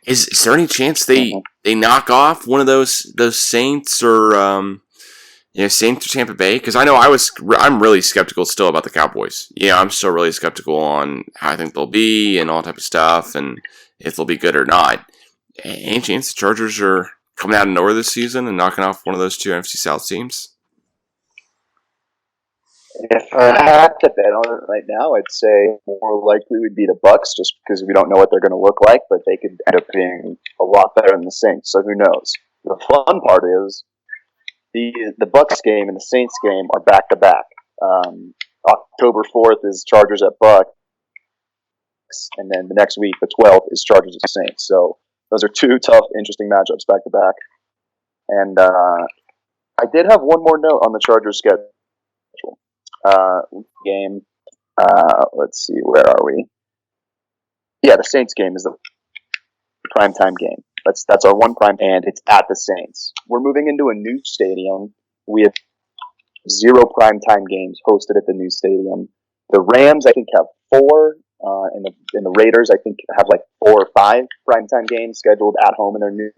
Is there any chance they knock off one of those Saints or Saints or Tampa Bay? Because I know I'm really skeptical still about the Cowboys. Yeah, I'm still really skeptical on how I think they'll be and all type of stuff, and if they'll be good or not. Any chance the Chargers are coming out of nowhere this season and knocking off one of those two NFC South teams? If I had to bet on it right now, I'd say more likely would be the Bucks, just because we don't know what they're going to look like, but they could end up being a lot better than the Saints. So who knows? The fun part is the Bucks game and the Saints game are back to back. October 4th is Chargers at Bucks, and then the next week, the 12th, is Chargers at Saints. So those are two tough, interesting matchups back to back. And I did have one more note on the Chargers schedule. Game. Let's see, where are we? Yeah, the Saints game is the primetime game. That's our one prime, and it's at the Saints. We're moving into a new stadium. We have 0 primetime games hosted at the new stadium. The Rams, I think, have 4, and the Raiders, I think, have like 4 or 5 primetime games scheduled at home in their new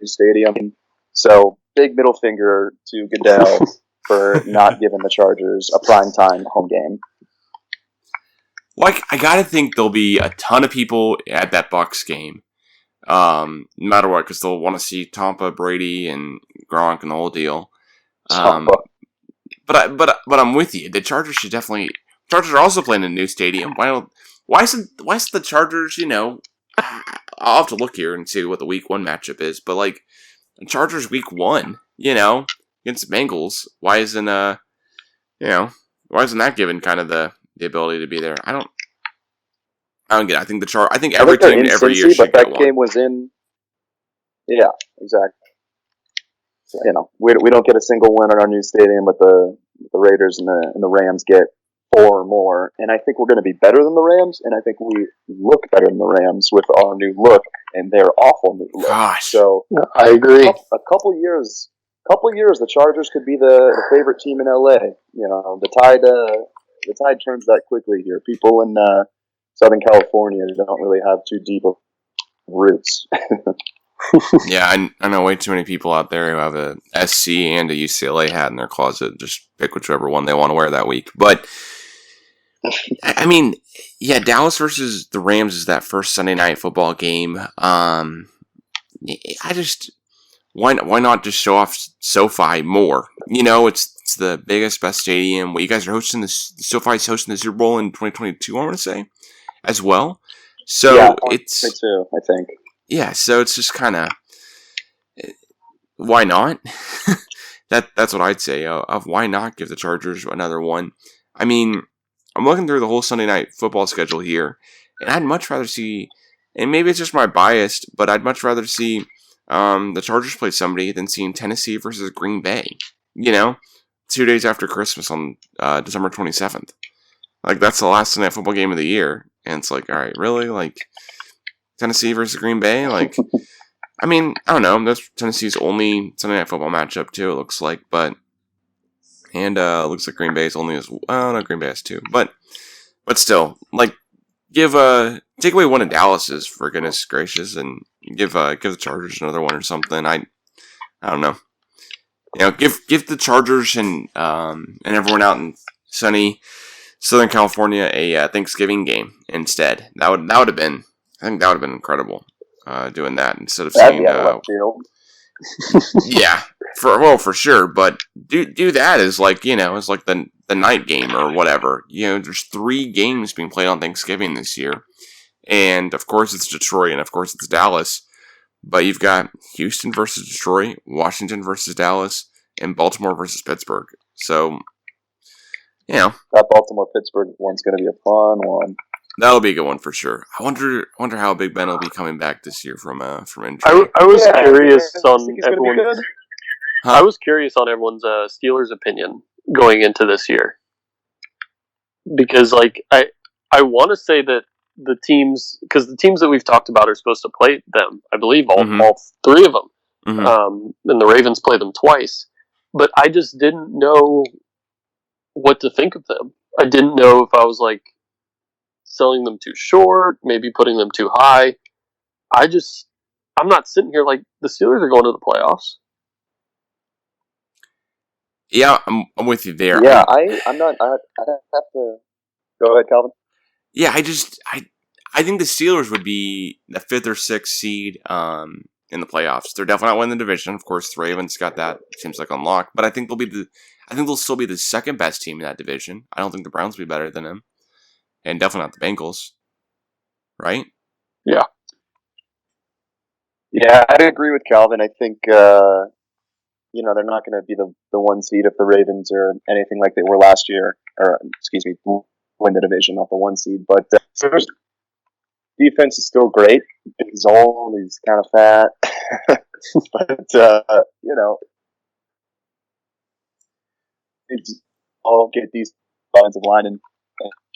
stadium. So, big middle finger to Goodell for not giving the Chargers a primetime home game. Well, I gotta think there'll be a ton of people at that Bucs game, no matter what, because they'll want to see Tampa, Brady, and Gronk and the whole deal. But I'm with you. The Chargers should definitely. Chargers are also playing in a new stadium. Why isn't the Chargers? I'll have to look here and see what the Week 1 matchup is. But like, the Chargers Week 1, against the Bengals, why isn't that given kind of the ability to be there? I don't get it. I think I think every team every year should get one. But that game was in. Yeah, exactly. We don't get a single win in our new stadium, but the Raiders and the Rams get 4 or more, and I think we're going to be better than the Rams, and I think we look better than the Rams with our new look and their awful new look. Gosh, so I agree. A couple years, the Chargers could be the favorite team in LA. The tide turns that quickly here. People in Southern California don't really have too deep of roots. Yeah, I know way too many people out there who have a SC and a UCLA hat in their closet. Just pick whichever one they want to wear that week. But I mean, yeah, Dallas versus the Rams is that first Sunday night football game. Why not just show off SoFi more? It's the biggest, best stadium. You guys are hosting SoFi's hosting the Super Bowl in 2022, I want to say, as well. So yeah, it's me too, I think. Yeah, so it's just kind of why not? That's what I'd say. Of why not give the Chargers another one? I mean, I'm looking through the whole Sunday night football schedule here, and I'd much rather see, and maybe it's just my bias, but I'd much rather see the Chargers play somebody than seeing Tennessee versus Green Bay. 2 days after Christmas on December 27th. Like, that's the last Sunday night football game of the year, and it's like, all right, really? Like, Tennessee versus Green Bay? Like, I mean, I don't know. That's Tennessee's only Sunday night football matchup, too, it looks like. And it looks like Green Bay's only no, Green Bay has 2. But still, like, take away one of Dallas's, for goodness gracious, and give the Chargers another one or something. I don't know. Give the Chargers and everyone out in sunny Southern California a Thanksgiving game instead. That would have been. I think that would have been incredible, doing that instead of seeing. Yeah, for sure. But do that as like as like the night game or whatever. There's 3 games being played on Thanksgiving this year, and of course it's Detroit, and of course it's Dallas. But you've got Houston versus Detroit, Washington versus Dallas, and Baltimore versus Pittsburgh. So That Baltimore-Pittsburgh one's going to be a fun one. That'll be a good one for sure. I wonder how Big Ben will be coming back this year from injury. I was curious on everyone's. Huh? I was curious on everyone's Steelers opinion going into this year, because I want to say that the teams that we've talked about are supposed to play them. I believe all three of them, and the Ravens play them twice. But I just didn't know what to think of them. I didn't know if I was selling them too short, maybe putting them too high. I'm not sitting here like the Steelers are going to the playoffs. Yeah, I'm with you there. Yeah, I'm not. I have to go ahead, Calvin. Yeah, I think the Steelers would be the 5th or 6th seed in the playoffs. They're definitely not winning the division. Of course, the Ravens got that, seems like, unlocked. But I think they'll still be the second best team in that division. I don't think the Browns will be better than them, and definitely not the Bengals. Right? Yeah. Yeah, I agree with Calvin. I think they're not going to be the 1 seed if the Ravens are anything like they were last year, or excuse me, win the division, not the 1 seed. But defense is still great. He's old. He's kind of fat, but it's all get these offensive line and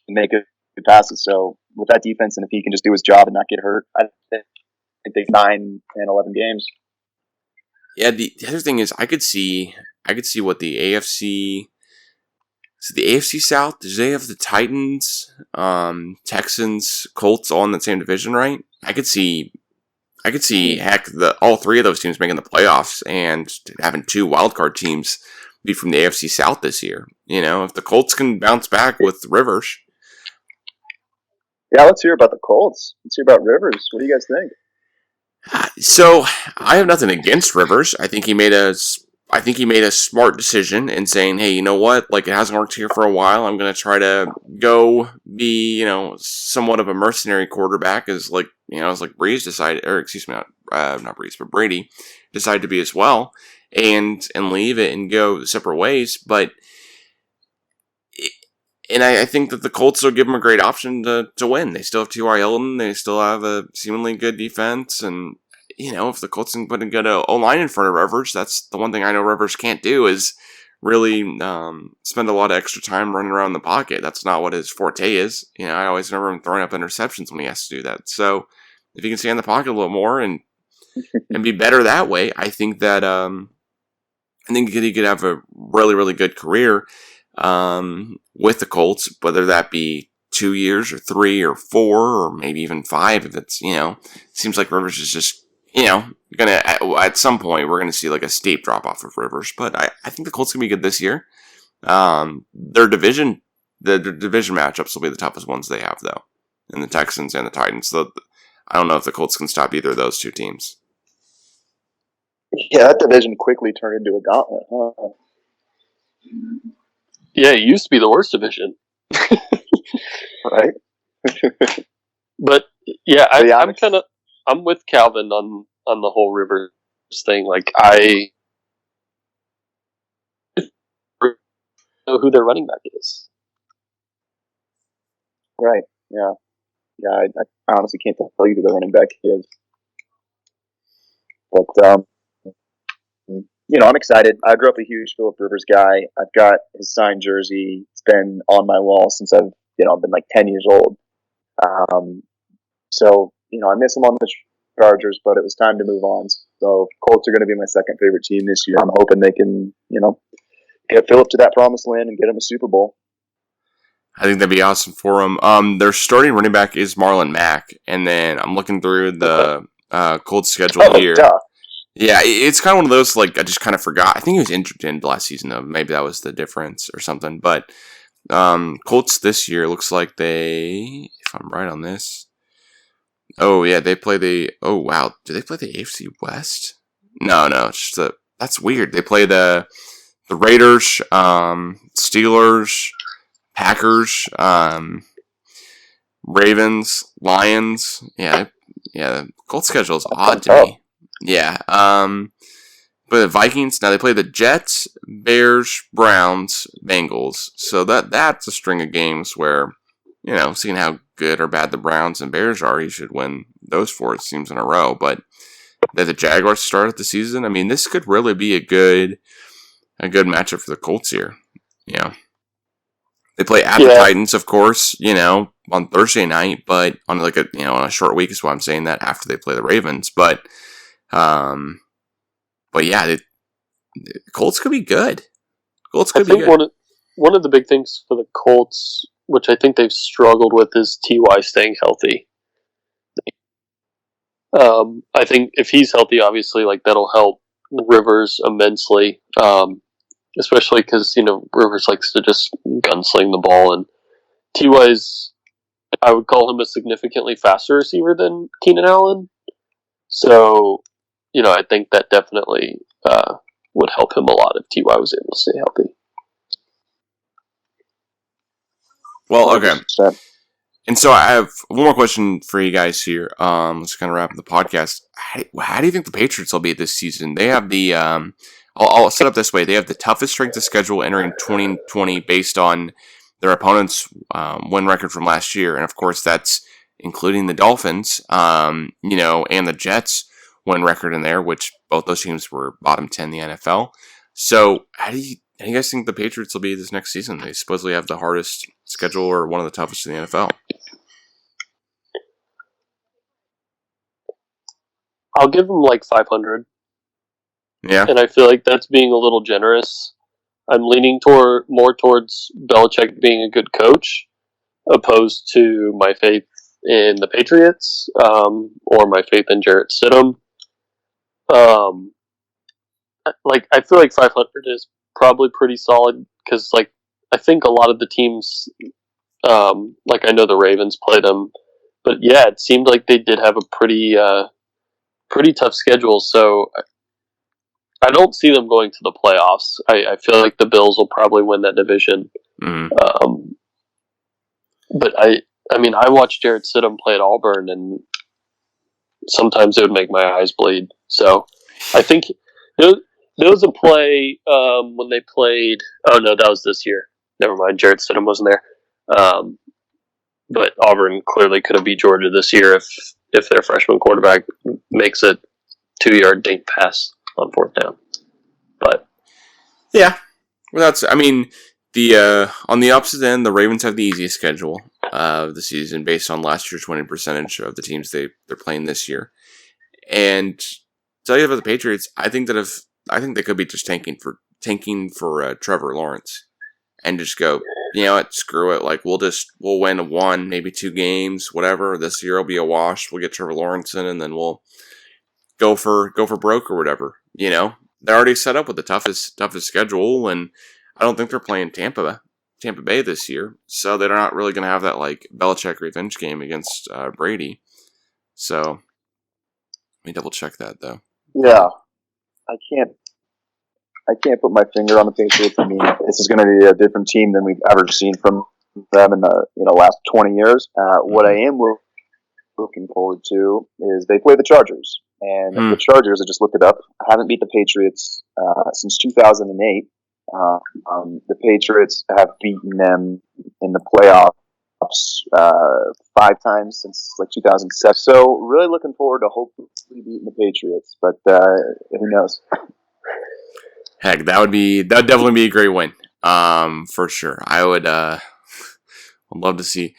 make good passes. So with that defense, and if he can just do his job and not get hurt, I think they 9 and 11 games. Yeah, the other thing is I could see what the AFC. So the AFC South, do they have the Titans, Texans, Colts all in the same division, right? I could see heck all 3 of those teams making the playoffs and having 2 wildcard teams be from the AFC South this year. If the Colts can bounce back with Rivers. Yeah, let's hear about the Colts. Let's hear about Rivers. What do you guys think? So I have nothing against Rivers. I think he made a smart decision in saying, hey, you know what? It hasn't worked here for a while. I'm going to try to go be, somewhat of a mercenary quarterback as Breeze decided, or excuse me, not Breeze, but Brady decided to be as well, and leave it and go separate ways. But, I think that the Colts will give them a great option to win. They still have T.Y. Hilton. They still have a seemingly good defense. And, if the Colts can put a good O-line in front of Rivers, that's the one thing I know Rivers can't do is really spend a lot of extra time running around the pocket. That's not what his forte is. I always remember him throwing up interceptions when he has to do that. So if he can stay in the pocket a little more and be better that way, I think that he could have a really, really good career with the Colts, whether that be 2 years or 3 or 4 or maybe even 5. If it's, it seems like Rivers is just, gonna, at some point, we're gonna see a steep drop off of Rivers. But I think the Colts can be good this year. Their division matchups will be the toughest ones they have, though, in the Texans and the Titans. So I don't know if the Colts can stop either of those 2 teams. Yeah, that division quickly turned into a gauntlet, huh? Yeah, it used to be the worst division. Right? But yeah, I'm with Calvin on the whole Rivers thing. I know who their running back is. Right. Yeah. Yeah. I honestly can't tell you who their running back is. But I'm excited. I grew up a huge Phillip Rivers guy. I've got his signed jersey. It's been on my wall since I've been 10 years old. So I miss him on the Chargers, but it was time to move on. So Colts are going to be my second favorite team this year. I'm hoping they can, get Phillip to that promised land and get him a Super Bowl. I think that'd be awesome for him. Their starting running back is Marlon Mack, and then I'm looking through the Colts schedule here. Duh. Yeah, it's kind of one of those, I just kind of forgot. I think he was injured in last season, though. Maybe that was the difference or something. But Colts this year looks like they, if I'm right on this. Oh, yeah, they play oh, wow. Do they play the AFC West? No, it's just that's weird. They play the Raiders, Steelers, Packers, Ravens, Lions. Yeah, the Colts schedule is odd to me. Yeah. But the Vikings, now they play the Jets, Bears, Browns, Bengals. So that's a string of games where, seeing how good or bad the Browns and Bears are, you should win those 4 teams in a row. But the Jaguars started the season. I mean, this could really be a good matchup for the Colts here. They play at the Titans, of course, on Thursday night, but on on a short week is why I'm saying that, after they play the Ravens. But yeah, the Colts could be good. I think one of the big things for the Colts, which I think they've struggled with, is T.Y. staying healthy. I think if he's healthy, obviously, that'll help Rivers immensely. Especially because, Rivers likes to just gunsling the ball, and T.Y.'s, I would call him a significantly faster receiver than Keenan Allen. So, I think that definitely would help him a lot if T.Y. was able to stay healthy. Well, okay. And so I have one more question for you guys here. Let's kind of wrap up the podcast. How do you think the Patriots will be this season? They have the... I'll set up this way. They have the toughest strength of schedule entering 2020 based on their opponent's win record from last year. And, of course, that's including the Dolphins, and the Jets win record in there, which both those teams were bottom 10 in the NFL. So how do you guys think the Patriots will be this next season? They supposedly have the hardest schedule, or one of the toughest in the NFL. I'll give them 500. Yeah. And I feel like that's being a little generous. I'm leaning more towards Belichick being a good coach, opposed to my faith in the Patriots, or my faith in Jarrett Stidham. I feel like 500 is probably pretty solid, because I think a lot of the teams, I know the Ravens played them, but yeah, it seemed like they did have a pretty tough schedule. So I don't see them going to the playoffs. I feel like the Bills will probably win that division. Mm-hmm. But I watched Jarrett Stidham play at Auburn, and sometimes it would make my eyes bleed. So I think there was a play when they played. Oh no, that was this year. Never mind. Jarrett Stidham wasn't there. But Auburn clearly could have beat Georgia this year if their freshman quarterback makes a 2-yard dink pass on 4th down. But yeah, well, on the opposite end, the Ravens have the easiest schedule of the season based on last year's winning percentage of the teams they're playing this year. And to tell you about the Patriots, I think they could be just tanking for Trevor Lawrence, and just go, screw it. We'll win 1, maybe 2 games, whatever. This year will be a wash. We'll get Trevor Lawrence in, and then we'll go for broke or whatever. They're already set up with the toughest schedule, and I don't think they're playing Tampa Bay this year, so they're not really going to have that Belichick revenge game against Brady. So let me double check that though. Yeah, I can't put my finger on the Patriots. I mean, this is going to be a different team than we've ever seen from them in the last 20 years. What I am looking forward to is they play the Chargers. And the Chargers, I just looked it up, haven't beat the Patriots since 2008. The Patriots have beaten them in the playoffs 5 times since 2007. So really looking forward to hopefully beating the Patriots, but who knows? Heck, that would definitely be a great win. For sure. I'd love to see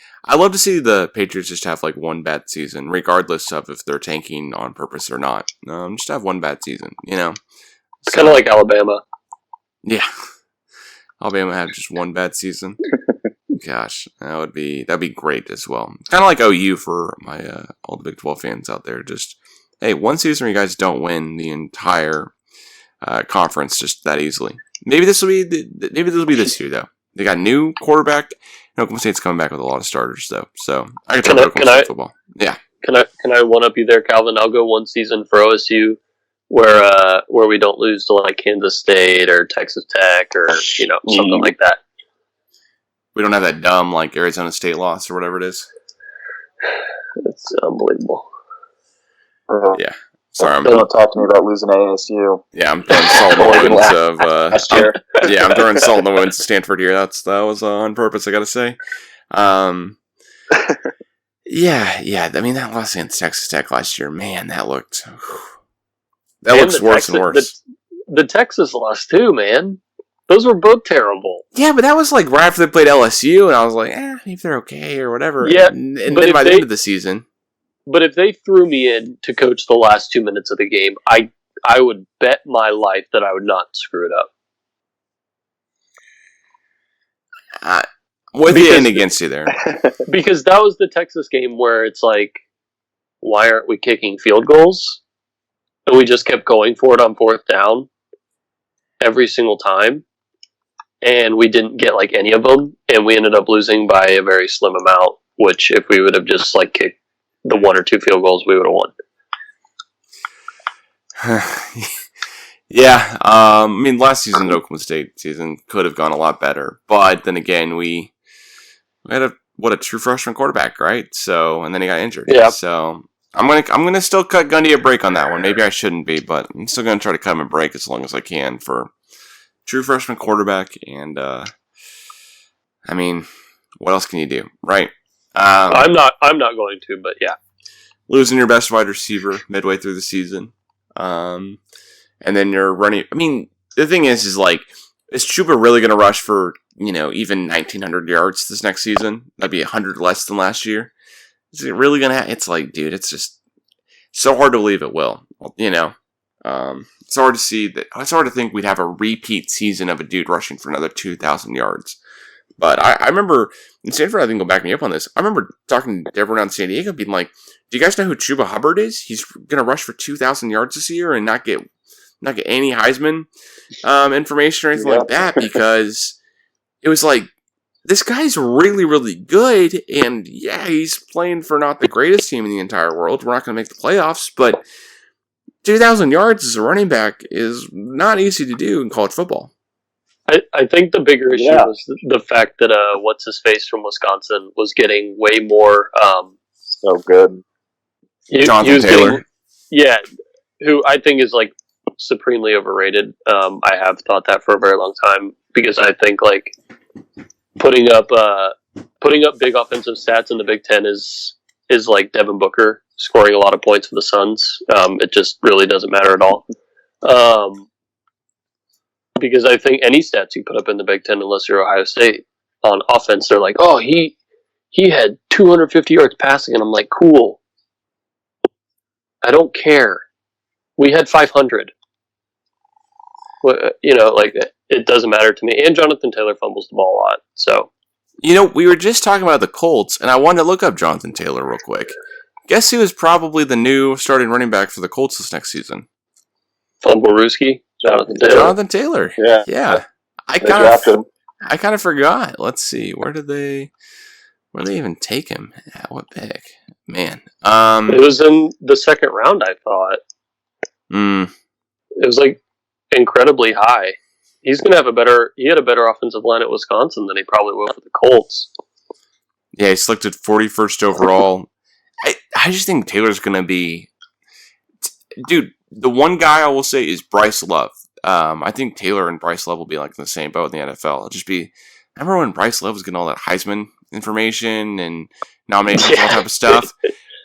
the Patriots just have one bad season, regardless of if they're tanking on purpose or not. Just have one bad season, It's kind of like Alabama. Yeah. Alabama have just one bad season. Gosh, that'd be great as well. It's kind of like OU for my all the Big 12 fans out there. Just, hey, one season where you guys don't win the entire conference just that easily. Maybe this will be this year though. They got new quarterback. Oklahoma State's coming back with a lot of starters though, so I can talk Oklahoma State football. Yeah. Can I one up you there, Calvin? I'll go one season for OSU where we don't lose to Kansas State or Texas Tech or something like that. We don't have that dumb Arizona State loss or whatever it is. It's unbelievable. Yeah. Sorry, don't talk to me about losing ASU. Yeah, I'm throwing salt in the wounds of last year. I'm throwing salt in the wounds of Stanford here. That was on purpose, I gotta say. Yeah. I mean, that loss against Texas Tech last year, man, that looks worse and worse. The Texas loss too, man. Those were both terrible. Yeah, but that was like right after they played LSU, and I was like, maybe they're okay or whatever. Yeah, and then by the end of the season. But if they threw me in to coach the last 2 minutes of the game, I would bet my life that I would not screw it up. With you and against you there. Because that was the Texas game where it's like, why aren't we kicking field goals? And we just kept going for it on fourth down every single time. And we didn't get like any of them. And we ended up losing by a very slim amount, which if we would have just like kicked the 1 or 2 field goals, we would have won. Yeah. I mean, last season, Oklahoma State season could have gone a lot better. But then again, we had a true freshman quarterback, right? So, and then he got injured. Yeah. So I'm gonna still cut Gundy a break on that one. Maybe I shouldn't be, but I'm still gonna try to cut him a break as long as I can for true freshman quarterback. And I mean, what else can you do, right? I'm not going to, but yeah. Losing your best wide receiver midway through the season, and then you're running. I mean, the thing is like, is Chuba really going to rush for even 1,900 yards this next season? That'd be 100 less than last year. Is it really going to? It's like, dude, it's just so hard to believe it will. It's hard to see that. It's hard to think we'd have a repeat season of a dude rushing for another 2,000 yards. But I remember in Stanford, I think will back me up on this. I remember talking to everyone out in San Diego, being like, "Do you guys know who Chuba Hubbard is? He's going to rush for 2,000 yards this year and not get any Heisman information or anything like that," because it was like, this guy's really, really good, and yeah, he's playing for not the greatest team in the entire world. We're not going to make the playoffs, but 2,000 yards as a running back is not easy to do in college football. I think the bigger issue was the fact that what's-his-face from Wisconsin was getting way more... so good. Jonathan Taylor. Who I think is like supremely overrated. I have thought that for a very long time, because I think like putting up big offensive stats in the Big Ten is like Devin Booker scoring a lot of points for the Suns. It just really doesn't matter at all. Because I think any stats you put up in the Big Ten, unless you're Ohio State, on offense, they're like, oh, he had 250 yards passing, and I'm like, cool. I don't care. We had 500. It doesn't matter to me. And Jonathan Taylor fumbles the ball a lot, so. We were just talking about the Colts, and I wanted to look up Jonathan Taylor real quick. Guess who is probably the new starting running back for the Colts this next season? Fumblerooski? Jonathan Taylor. Yeah. I kind of forgot. Let's see. Where did they even take him? At what pick? Man. It was in the second round, I thought. It was like incredibly high. He's going to have he had a better offensive line at Wisconsin than he probably will for the Colts. Yeah, he selected 41st overall. I just think Taylor's going to be... Dude, the one guy I will say is Bryce Love. I think Taylor and Bryce Love will be like in the same boat in the NFL. It'll just be... Remember when Bryce Love was getting all that Heisman information and nominations and all that type of stuff?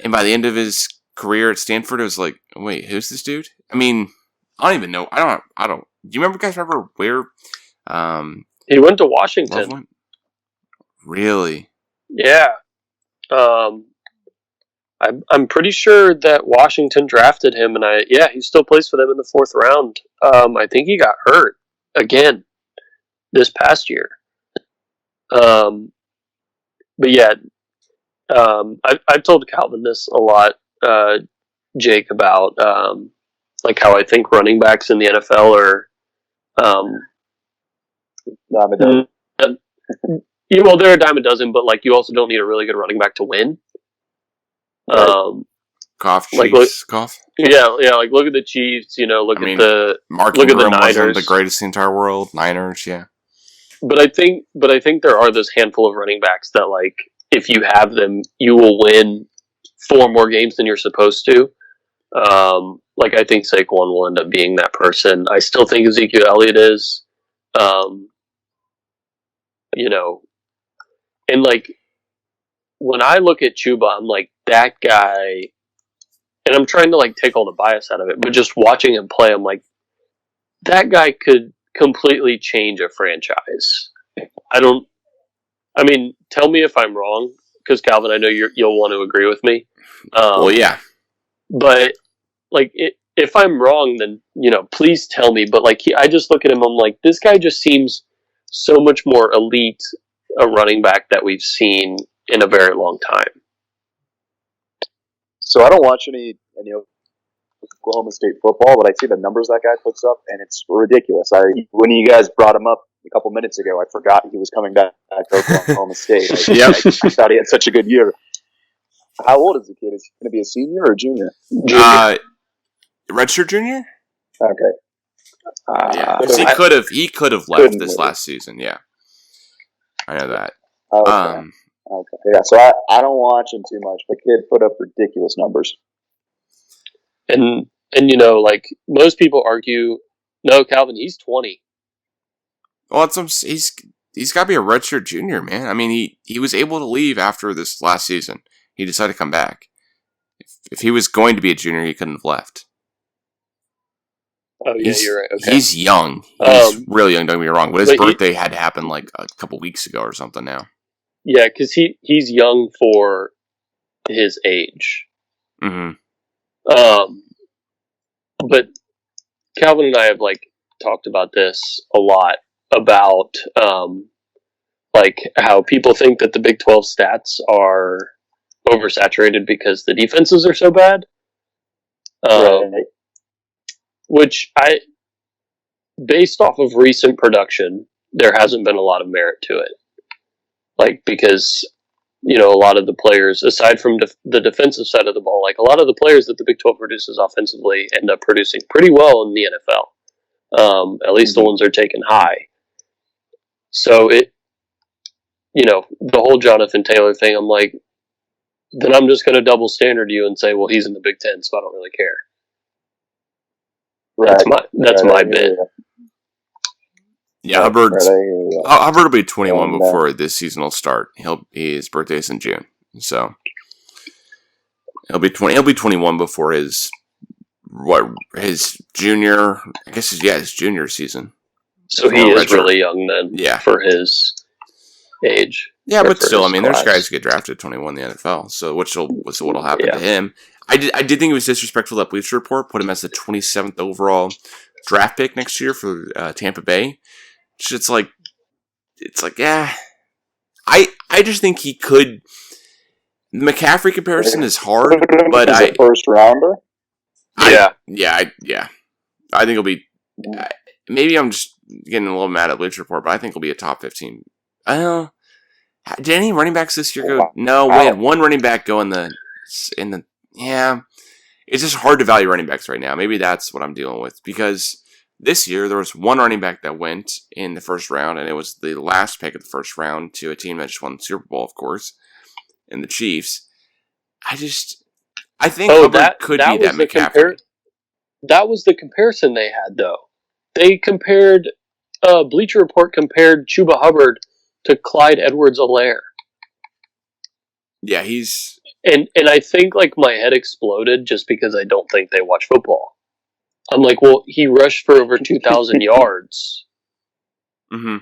And by the end of his career at Stanford, it was like, wait, who's this dude? I mean, I don't even know. I don't. Do you guys remember where? He went to Washington. Really? Yeah. I'm pretty sure that Washington drafted him, and he still plays for them in the 4th round. I think he got hurt again this past year. But yeah, I've told Calvin this a lot, Jake, about like how I think running backs in the NFL are. Well, they're a dime a dozen, but like you also don't need a really good running back to win. Cough. Yeah. Like look at the Chiefs. Look at the Niners. Wasn't the greatest in the entire world. Niners, yeah. But I think there are this handful of running backs that like if you have them, you will win 4 more games than you're supposed to. Like, I think Saquon will end up being that person. I still think Ezekiel Elliott is. You know, and like, when I look at Chuba, I'm like, that guy, and I'm trying to like take all the bias out of it, but just watching him play, I'm like, that guy could completely change a franchise. I mean, tell me if I'm wrong, because Calvin, I know you'll want to agree with me. Well, yeah. But like, if I'm wrong, then please tell me. But like, I just look at him, I'm like, this guy just seems so much more elite a running back that we've seen in a very long time. So I don't watch any Oklahoma State football, but I see the numbers that guy puts up, and it's ridiculous. When you guys brought him up a couple minutes ago, I forgot he was coming back to Oklahoma State. I thought he had such a good year. How old is the kid? Is he going to be a senior or a junior? Redshirt junior? Okay. Yeah, he could have left this last season. Yeah, I know that. Okay. Okay. Yeah. So I don't watch him too much, but kid put up ridiculous numbers. And like, most people argue, no, Calvin, he's 20. Well, he's got to be a redshirt junior, man. I mean, he was able to leave after this last season. He decided to come back. If he was going to be a junior, he couldn't have left. Oh, yeah, you're right. Okay. He's young. He's really young, don't get me wrong. But his birthday had to happen like a couple weeks ago or something now. Yeah, because he's young for his age. Mm-hmm. But Calvin and I have like talked about this a lot, about like how people think that the Big 12 stats are oversaturated because the defenses are so bad. Right. Which based off of recent production, there hasn't been a lot of merit to it. Like, because, a lot of the players, aside from the defensive side of the ball, like, a lot of the players that the Big 12 produces offensively end up producing pretty well in the NFL. At least the ones are taken high. So the whole Jonathan Taylor thing, I'm like, then I'm just going to double standard you and say, well, he's in the Big 10, so I don't really care. Right. That's my bit. Yeah, Hubbard will be 21 before this season will start. His birthday is in June, so he'll be 20. He'll be 21 before his junior. I guess his junior season. So he is really young then. Yeah. For his age. Yeah, but still, I mean, there's guys who get drafted at 21 in the NFL. So what'll happen to him? I did think it was disrespectful that Bleacher Report put him as the 27th overall draft pick next year for Tampa Bay. It's like, yeah. I just think he could. The McCaffrey comparison is hard, but a first rounder. Yeah. I think he'll be. Maybe I'm just getting a little mad at Bleacher Report, but I think he'll be a top 15. I don't know. Did any running backs this year go? No, we had one running back go in the. Yeah, it's just hard to value running backs right now. Maybe that's what I'm dealing with, because this year there was one running back that went in the first round, and it was the last pick of the first round to a team that just won the Super Bowl, of course, and the Chiefs. I think Hubbard could be that McCaffrey. That was the comparison they had, though. They compared, Bleacher Report compared Chuba Hubbard to Clyde Edwards-Helaire. Yeah, he's... And I think, like, my head exploded just because I don't think they watch football. I'm like, well, he rushed for over 2,000 yards. Mm-hmm.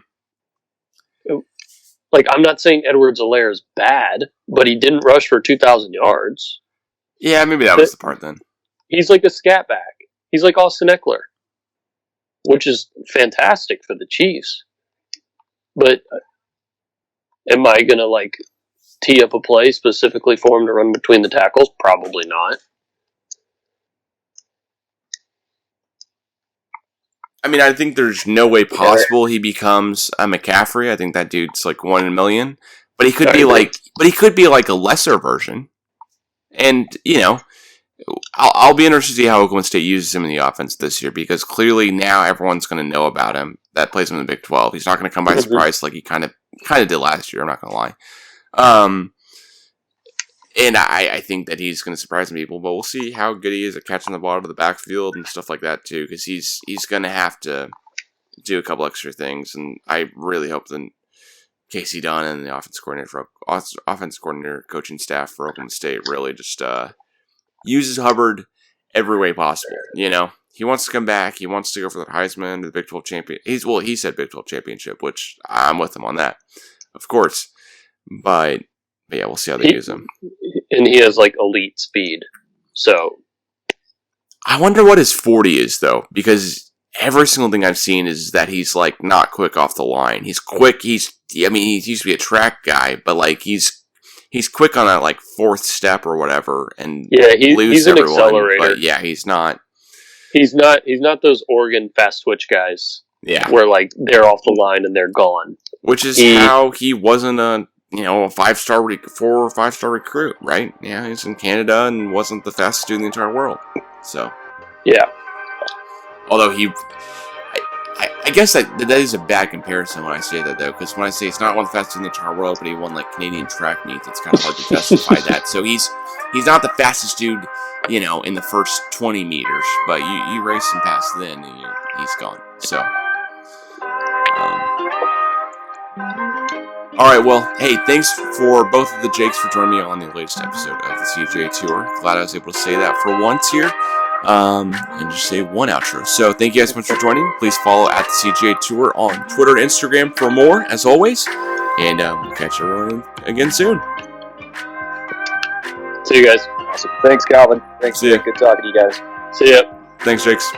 Like, I'm not saying Edwards-Helaire is bad, but he didn't rush for 2,000 yards. Yeah, maybe that was the part then. He's like a scat back. He's like Austin Eckler, which is fantastic for the Chiefs. But am I going to, like, tee up a play specifically for him to run between the tackles? Probably not. I mean, I think there's no way possible he becomes a McCaffrey. I think that dude's like 1 in a million. But he could be like a lesser version. And, I'll be interested to see how Oklahoma State uses him in the offense this year, because clearly now everyone's going to know about him that plays him in the Big 12. He's not going to come by surprise like he kind of did last year. I'm not going to lie. And I think that he's going to surprise some people, but we'll see how good he is at catching the ball out of the backfield and stuff like that too, because he's going to have to do a couple extra things, and I really hope that Casey Dunn and the offense coordinator coaching staff for Oklahoma State really just uses Hubbard every way possible. You know, he wants to come back. He wants to go for the Heisman, the Big 12 champion. He said Big 12 championship, which I'm with him on that, of course. But yeah, we'll see how they use him. And he has like elite speed. So I wonder what his 40 is though, because every single thing I've seen is that he's like not quick off the line. He's quick. He used to be a track guy, but like he's quick on that like fourth step or whatever, and yeah, he's an accelerator. But yeah, he's not. He's not those Oregon fast twitch guys. Yeah, where like they're off the line and they're gone. Which is how he wasn't a 4 or 5 star recruit, right? Yeah, he's in Canada and wasn't the fastest dude in the entire world. So yeah. Although I guess that is a bad comparison when I say that, though, because when I say it's not one of the fastest in the entire world, but he won like Canadian track meets, it's kind of hard to justify that. So he's not the fastest dude, in the first 20 meters, but you race him past then, and he's gone. So, all right, well, hey, thanks for both of the Jakes for joining me on the latest episode of the CGA Tour. Glad I was able to say that for once here. And just say one outro. So thank you guys so much for joining. Please follow at the CGA Tour on Twitter and Instagram for more, as always. And we'll catch everyone again soon. See you guys. Awesome. Thanks, Calvin. Thanks. Good talking to you guys. See ya. Thanks, Jakes.